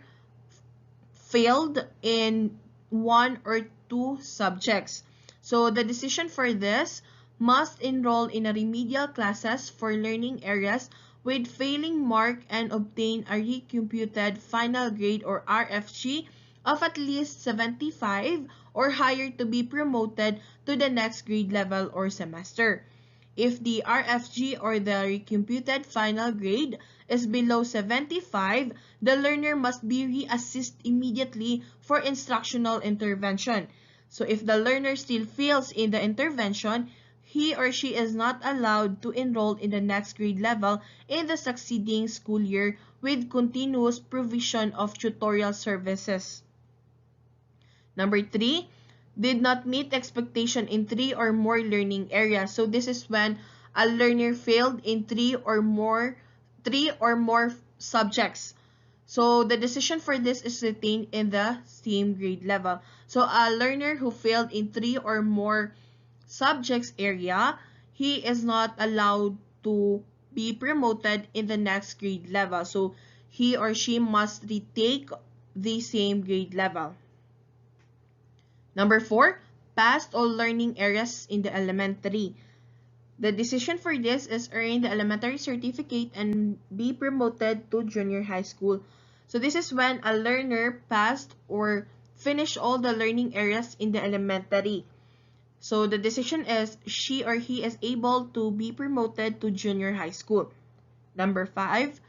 failed in 1 or 2 subjects. So the decision for this must enroll in a remedial classes for learning areas with failing mark and obtain a recomputed final grade or RFG of at least 75 or higher to be promoted to the next grade level or semester. If the RFG or the recomputed final grade is below 75, the learner must be reassessed immediately for instructional intervention. So if the learner still fails in the intervention, he or she is not allowed to enroll in the next grade level in the succeeding school year with continuous provision of tutorial services. Number 3, did not meet expectation in 3 or more learning areas. So this is when a learner failed in 3 or more subjects. So the decision for this is retained in the same grade level. So a learner who failed in 3 or more subjects area, he is not allowed to be promoted in the next grade level. So he or she must retake the same grade level. Number 4, passed all learning areas in the elementary. The decision for this is earn the elementary certificate and be promoted to junior high school. So this is when a learner passed or finished all the learning areas in the elementary. So the decision is she or he is able to be promoted to junior high school. Number 5,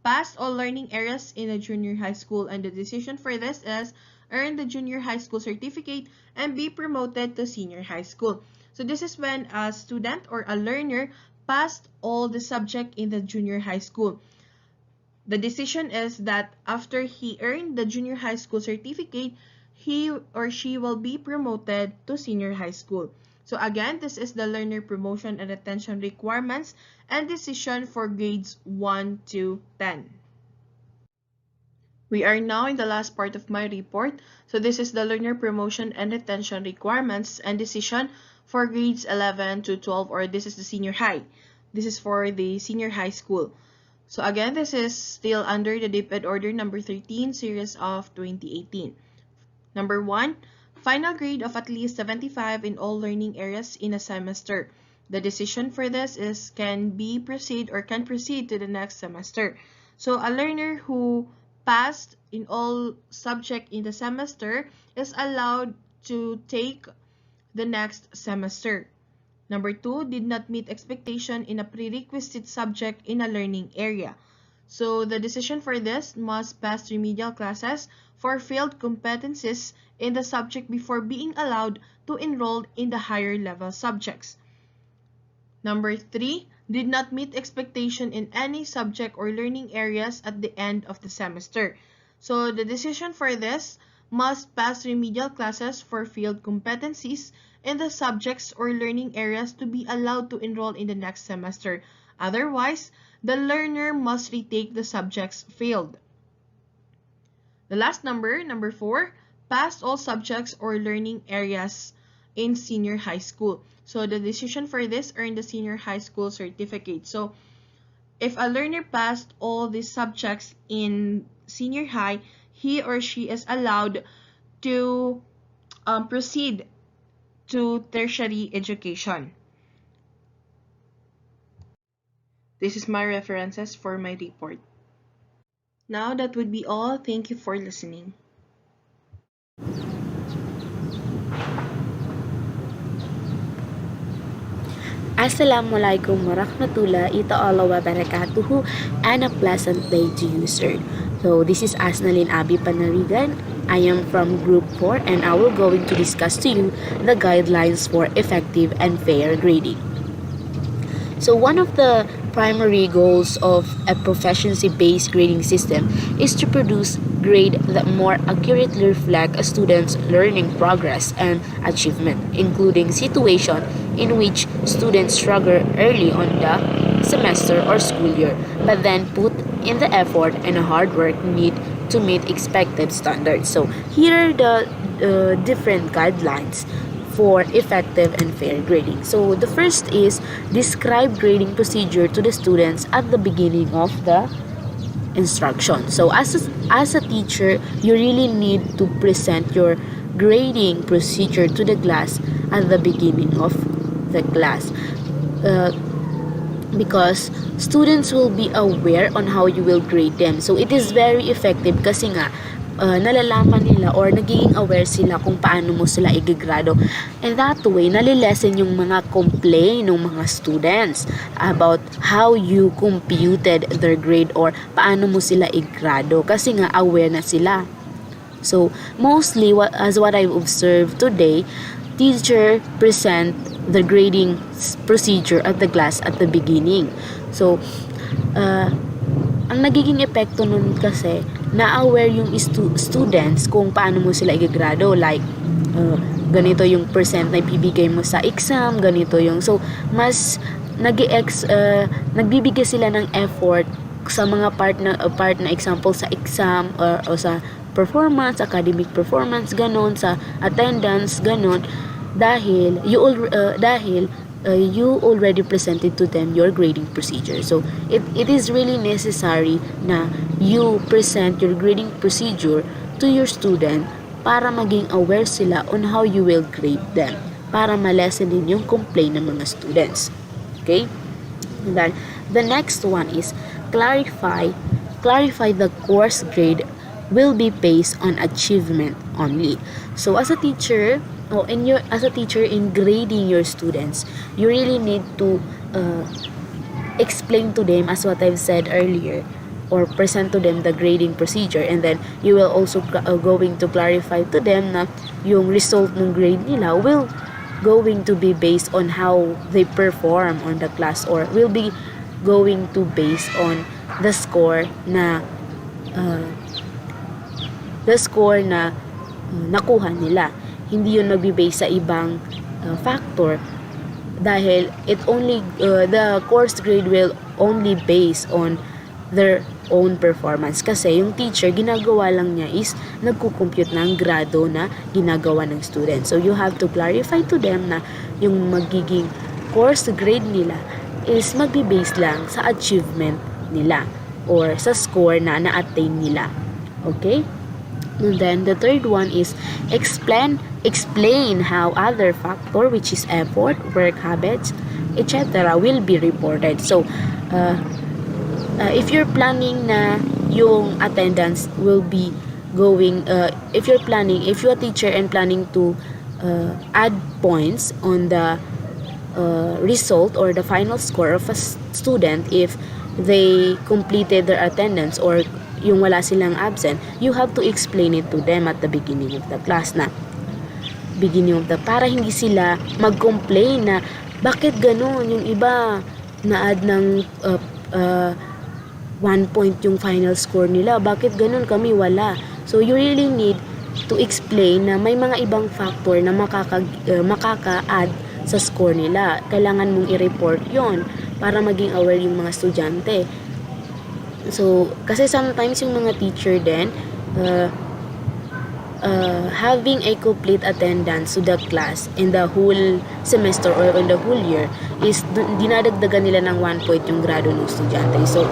passed all learning areas in the junior high school, and the decision for this is earn the junior high school certificate and be promoted to senior high school. So this is when a student or a learner passed all the subject in the junior high school. The decision is that after he earned the junior high school certificate, he or she will be promoted to senior high school. So again, this is the learner promotion and retention requirements and decision for grades 1 to 10. We are now in the last part of my report. So this is the learner promotion and retention requirements and decision for grades 11 to 12, or this is the senior high. This is for the senior high school. So again, this is still under the DepEd order number 13 series of 2018. Number 1, final grade of at least 75 in all learning areas in a semester. The decision for this is can proceed to the next semester. So a learner who passed in all subject in the semester is allowed to take the next semester. Number 2, did not meet expectation in a prerequisite subject in a learning area. So the decision for this must pass remedial classes for failed competencies in the subject before being allowed to enroll in the higher level subjects. Number 3, did not meet expectation in any subject or learning areas at the end of the semester. So the decision for this must pass remedial classes for failed competencies in the subjects or learning areas to be allowed to enroll in the next semester. Otherwise, the learner must retake the subjects failed. The last number, number 4, passed all subjects or learning areas in senior high school. So the decision for this, earn the senior high school certificate. So if a learner passed all these subjects in senior high, he or she is allowed to proceed to tertiary education. This is my references for my report. Now that would be all. Thank you for listening. Assalamualaikum warahmatullahi ta'ala wabarakatuhu, and a pleasant day to you, sir. So this is Asnalyn A, PANARIGAN. I am from Group 4 and I will going to discuss to you the guidelines for effective and fair grading. So one of the primary goals of a proficiency-based grading system is to produce grade that more accurately reflect a student's learning progress and achievement, including situation in which students struggle early on the semester or school year, but then put in the effort and hard work need to meet expected standards. So here are the different guidelines for effective and fair grading. So the first is describe grading procedure to the students at the beginning of the instruction. So as a teacher, you really need to present your grading procedure to the class at the beginning of the class. Because students will be aware on how you will grade them. So it is very effective kasi nga nalalaman nila or nagiging aware sila kung paano mo sila igigrado. And that way, nalilesen yung mga complaint ng mga students about how you computed their grade or paano mo sila igrado kasi nga aware na sila. So, mostly, as what I've observed today, teacher present the grading procedure at the class at the beginning. So, ang nagiging epekto nun kasi, na-aware yung students kung paano mo sila igagrado. Like, ganito yung percent na ibibigay mo sa exam, ganito yung... So, mas nagbibigay sila ng effort sa mga part na example sa exam o sa performance, academic performance, ganon, sa attendance, ganon. Dahil you already presented to them your grading procedure. So, it is really necessary na you present your grading procedure to your student para maging aware sila on how you will grade them, para ma-lessen din yung complaint ng mga students. Okay? And then, the next one is clarify the course grade will be based on achievement only. So, as a teacher, in grading your students, you really need to explain to them, as what I've said earlier, or present to them the grading procedure, and then you will also going to clarify to them na yung result ng grade nila will going to be based on how they perform on the class, or will be going to base on the score na nakuha nila. Hindi yun magbe-base sa ibang factor, dahil the course grade will only base on their own performance. Kasi yung teacher, ginagawa lang niya is nagko-compute ng grado na ginagawa ng student. So you have to clarify to them na yung magiging course grade nila is magbe-base lang sa achievement nila or sa score na na-attain nila. Okay? And then the third one is explain how other factor, which is effort, work habits, etc. will be reported. So, if you're planning na yung attendance will be going, if you're a teacher and planning to add points on the result or the final score of a student if they completed their attendance or yung wala silang absent, you have to explain it to them at the beginning of the class para hindi sila mag-complain na bakit ganun, yung iba na-add ng 1 point yung final score nila, bakit ganun kami wala. So you really need to explain na may mga ibang factor na makaka-add sa score nila. Kailangan mong i-report yon para maging aware yung mga estudyante. So, kasi sometimes yung mga teacher din, having a complete attendance to the class in the whole semester or in the whole year is dinadagdagan nila ng 1 point yung grado ng estudyante. So,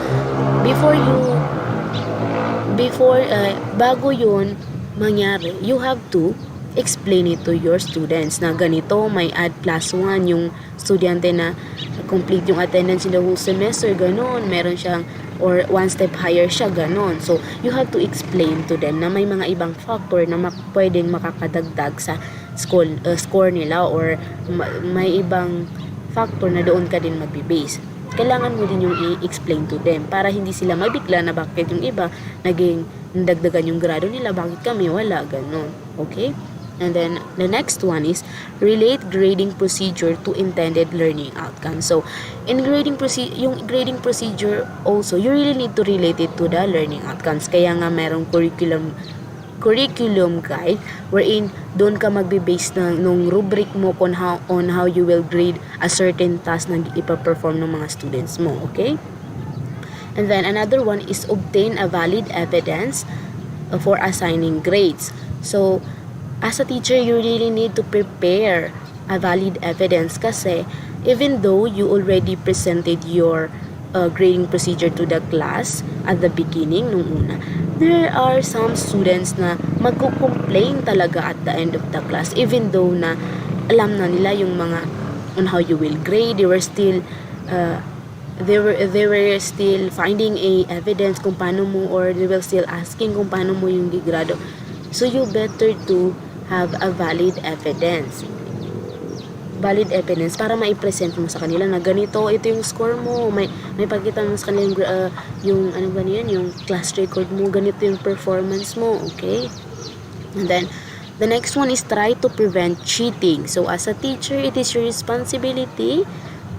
bago yun mangyari, you have to explain it to your students na ganito, may add +1 yung estudyante na complete yung attendance in the whole semester, ganon, meron siyang or 1 step higher siya, ganon. So, you have to explain to them na may mga ibang factor na pwedeng makakadagdag sa score nila or may ibang factor na doon ka din magbe-base. Kailangan mo din yung i-explain to them para hindi sila mabigla na bakit yung iba naging dagdagan yung grado nila, bakit kami wala, ganon. Okay? And then, the next one is relate grading procedure to intended learning outcome. So, in yung grading procedure also, you really need to relate it to the learning outcomes. Kaya nga merong curriculum guide wherein doon ka magbe-base nung rubric mo on how you will grade a certain task na ipaperform ng mga students mo. Okay? And then, another one is obtain a valid evidence for assigning grades. So, as a teacher, you really need to prepare a valid evidence kasi even though you already presented your grading procedure to the class at the beginning nung una, there are some students na magko-complain talaga at the end of the class even though na alam na nila yung mga on how you will grade. They were still finding a evidence kung paano mo, or they were still asking kung paano mo yung gigrado. So you better to have a valid evidence para mai-present mo sa kanila na ganito, ito yung score mo, may pagkita mo sa kanila yung yung class record mo, ganito yung performance mo. Okay? And then the next one is try to prevent cheating. So as a teacher, it is your responsibility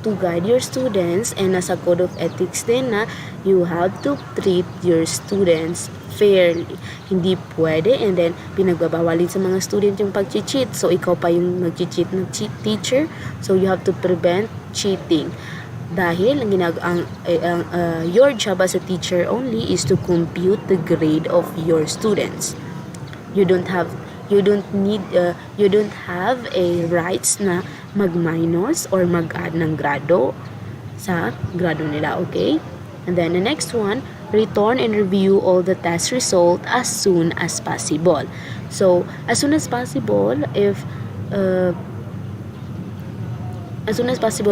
to guide your students, and as a code of ethics din na you have to treat your students fairly. Hindi pwede and then pinagbabawalin sa mga student yung pag-cheat. So ikaw pa yung nag-cheat ng teacher. So you have to prevent cheating. Dahil your job as a teacher only is to compute the grade of your students. You don't have a rights na mag-minus or mag-add ng grado sa grado nila. Okay? And then the next one, return and review all the test result as soon as possible. So, as soon as possible,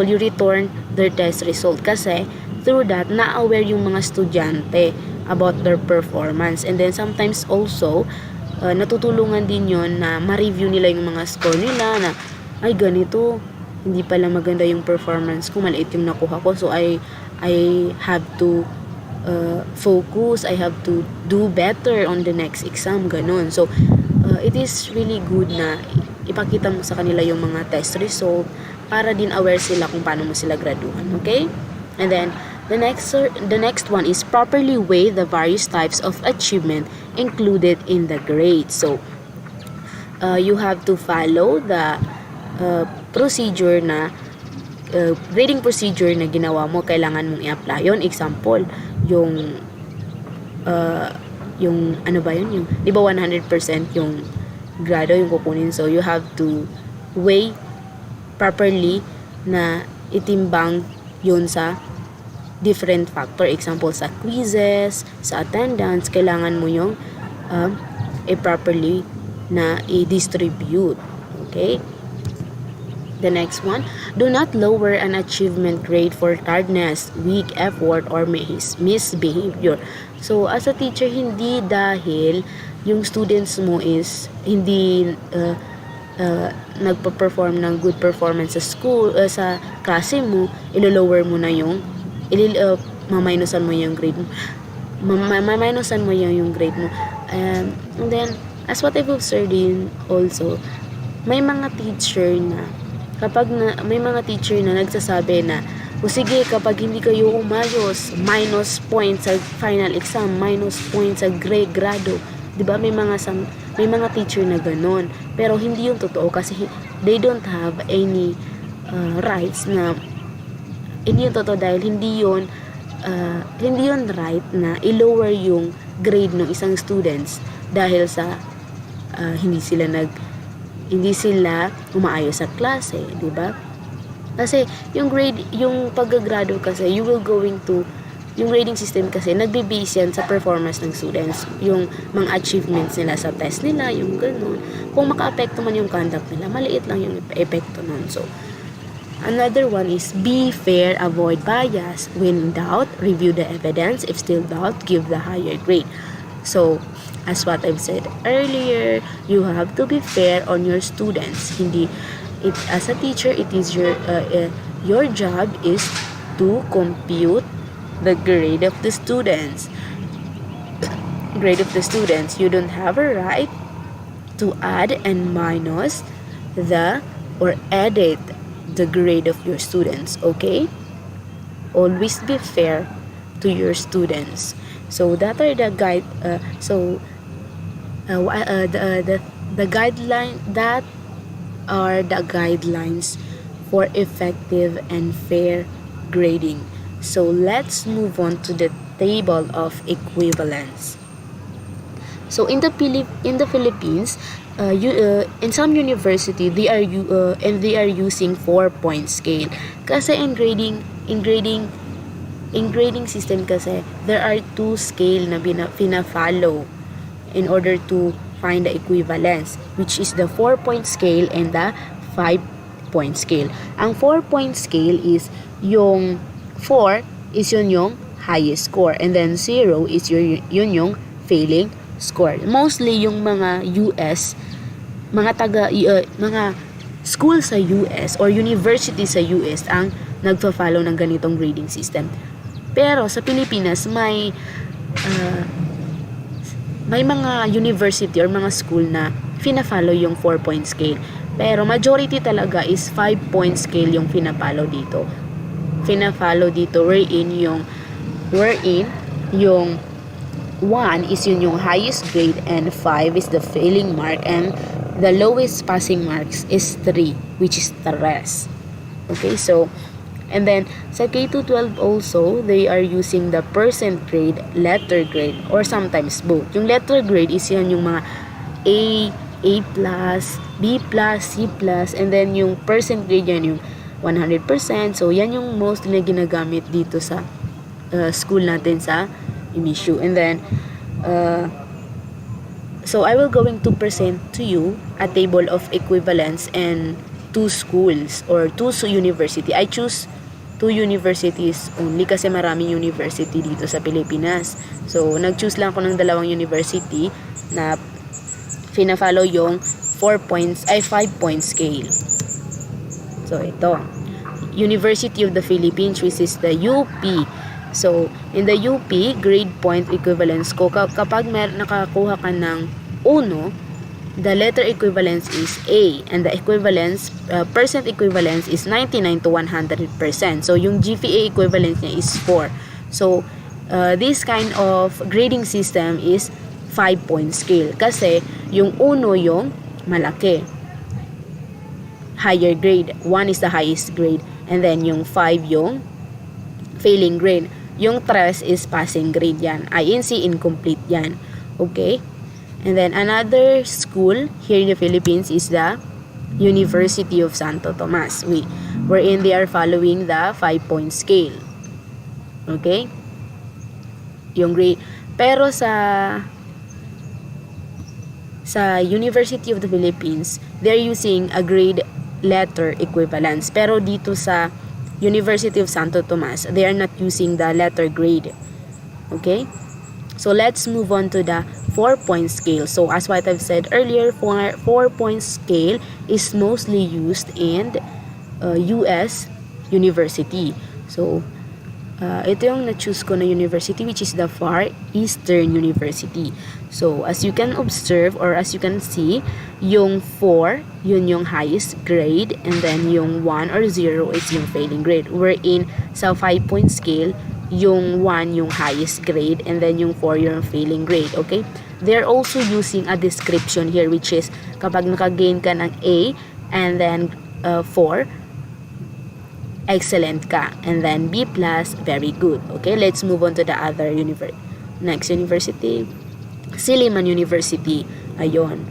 you return their test result kasi through that, na-aware yung mga estudyante about their performance. And then sometimes also, natutulungan din yon na ma-review nila yung mga score nila na, ay ganito, hindi pala maganda yung performance ko, maliit yung nakuha ko, so I have to focus, I have to do better on the next exam, ganun. So, it is really good na ipakita mo sa kanila yung mga test result para din aware sila kung paano mo sila graduhan. Okay? And then, the next one is properly weigh the various types of achievement included in the grade. So, you have to follow the procedure na grading procedure na ginawa mo, kailangan mong i-apply yon. Example, yung ano ba yun, yung di ba 100% yung grado yung kukunin, so you have to weigh properly na itimbang yun sa different factor. Example, sa quizzes, sa attendance, kailangan mo yung properly na i-distribute. Okay? The next one, do not lower an achievement grade for tiredness, weak effort, or misbehavior. So, as a teacher, hindi dahil yung students mo is hindi nagpa-perform ng good performance sa school, sa klase mo, ilo-lower mo na yung, maminusan mo yung grade mo. Maminusan mo yung grade mo. And then, as what I've observed din also, may mga teacher na may mga teacher na nagsasabi na, o sige, kapag hindi kayo umayos, minus points sa final exam, minus points sa grado. Diba? May mga May mga teacher na ganon. Pero hindi yung totoo kasi they don't have any rights na hindi yung totoo dahil hindi yun right na i-lower yung grade ng isang students dahil sa hindi sila umaayos sa klase, di ba? Kasi yung pag-grado kasi yung grading system kasi nagbe-base yan sa performance ng students, yung mga achievements nila sa test nila, yung ganun. Kung maka-apekto man yung conduct nila, maliit lang yung epekto nun. So another one is be fair, avoid bias. When in doubt, review the evidence. If still doubt, give the higher grade. So, as what I've said earlier, you have to be fair on your students. As a teacher, it is your job is to compute the grade of the students. You don't have a right to add and minus or edit the grade of your students, okay? Always be fair to your students. So that are the guidelines for effective and fair grading. So let's move on to the table of equivalence. So in the Philippines, in some university they are using 4-point scale. Kasi in grading system kasi there are 2 scale na pina-follow in order to find the equivalence, which is the 4-point scale and the 5-point scale. Ang 4-point scale is yung 4 is yung highest score and then 0 is yun yung failing score. Mostly yung mga mga school sa US or university sa US ang nagfa-follow ng ganitong grading system. Pero sa Pilipinas may mga university or mga school na fina-follow yung 4-point scale. Pero majority talaga is 5-point scale yung fina-follow dito. Wherein yung 1 is yung highest grade and 5 is the failing mark and the lowest passing marks is 3, which is the rest. Okay, so and then sa K-12 also, they are using the percent grade, letter grade, or sometimes both. Yung letter grade is yan yung mga A+, B+, C+, and then yung percent grade yan yung 100%. So yan yung most na ginagamit dito sa school natin sa MSU. And then so I will going to present to you a table of equivalence and 2 schools or 2 university. I choose 2 universities only kasi maraming university dito sa Pilipinas. So nag-choose lang ako ng 2 university na fina-follow yung 5-point scale. So ito, University of the Philippines, which is the UP. So in the UP, grade point equivalence ko, kapag nakakuha ka ng 1, the letter equivalence is A, and the equivalence percent equivalence is 99 to 100%. So yung GPA equivalence niya is 4. So this kind of grading system is 5-point scale kasi yung 1 yung malaki, higher grade, 1 is the highest grade, and then yung 5 yung failing grade, yung 3 is passing grade yan, INC incomplete yan. Okay, and then another school here in the Philippines is the University of Santo Tomas, wherein they are following the 5-point scale. Okay, yung grade. Pero sa University of the Philippines, they're using a grade letter equivalence. Pero dito sa University of Santo Tomas, they are not using the letter grade. Okay? So let's move on to the 4-point scale. So as what I've said earlier, 4-point scale is mostly used in US university. So ito yung na-choose ko na university, which is the Far Eastern University. So as you can observe or as you can see, yung 4, yun yung highest grade, and then yung 1 or 0 is yung failing grade. Wherein sa 5-point scale, yung 1 yung highest grade, and then yung 4 yung failing grade. Okay? they're also using a description here, which is kapag nakagain ka ng A and then 4, excellent ka, and then B plus, very good. Okay, let's move on to the other next university, Silliman University. Ayun,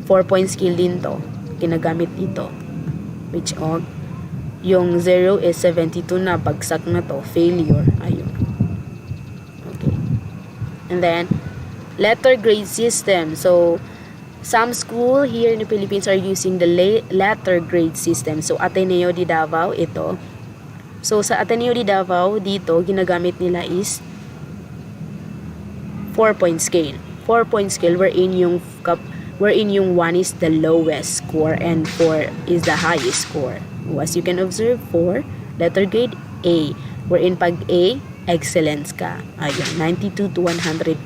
4-point scale din to, ginagamit dito, which yung 0 is 72 na, bagsak na to, failure. Ayun. Okay, and then letter grade system. So some school here in the Philippines are using the letter grade system. So Ateneo de Davao ito. So sa Ateneo de Davao dito, ginagamit nila is 4-point scale. 4-point scale wherein yung 1 is the lowest score and 4 is the highest score. As you can observe, 4, letter grade A, wherein pag A, excellence ka. Ayun, 92 to 100%.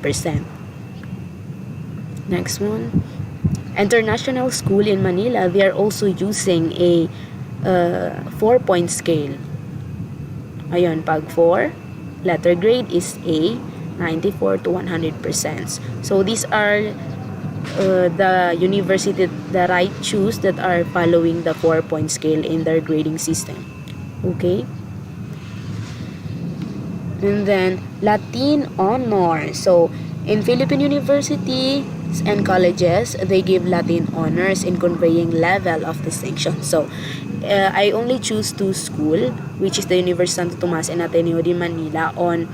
Next one, International School in Manila, they are also using a 4-point scale. Ayun, pag 4, letter grade is A, 94 to 100%. So these are the university that I choose that are following the 4-point scale in their grading system. Okay? And then Latin honor. So in Philippine universities and colleges, they give Latin honors in conveying level of distinction. So I only choose 2 school, which is the University of Santo Tomas and Ateneo de Manila, on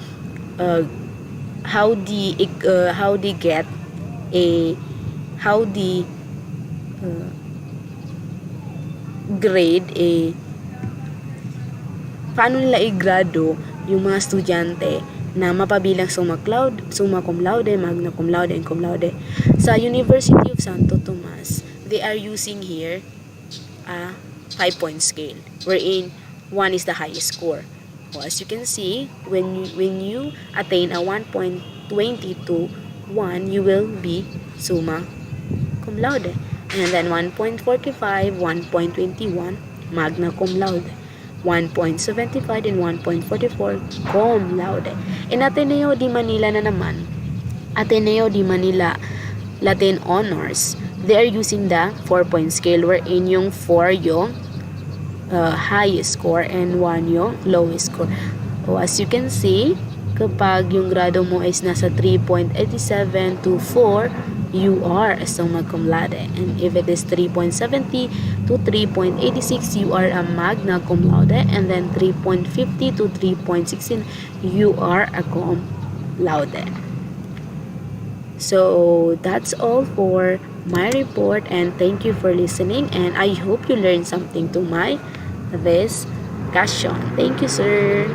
how they get a grade paano nila i-grado yung mga estudyante na mapabilang summa cum laude, magna cum laude, and cum laude. Sa University of Santo Tomas, they are using here a 5-point scale wherein 1 is the highest score. So as you can see, when you attain a 1.22, 1, you will be summa cum laude, and then 1.45, 1.21 magna cum laude, 1.75 and 1.44 cum laude. In Ateneo de Manila na naman, Ateneo de Manila Latin honors, they are using the 4-point scale wherein yung 4 yung highest score and 1 yung lowest score. So as you can see, kapag yung grado mo is nasa 3.87 to 4, you are a summa cum laude. And if it is 3.70 to 3.86, you are a magna cum laude. And then 3.50 to 3.16, you are a cum laude. So that's all for my report, and thank you for listening, and I hope you learned something to this discussion. Thank you, sir.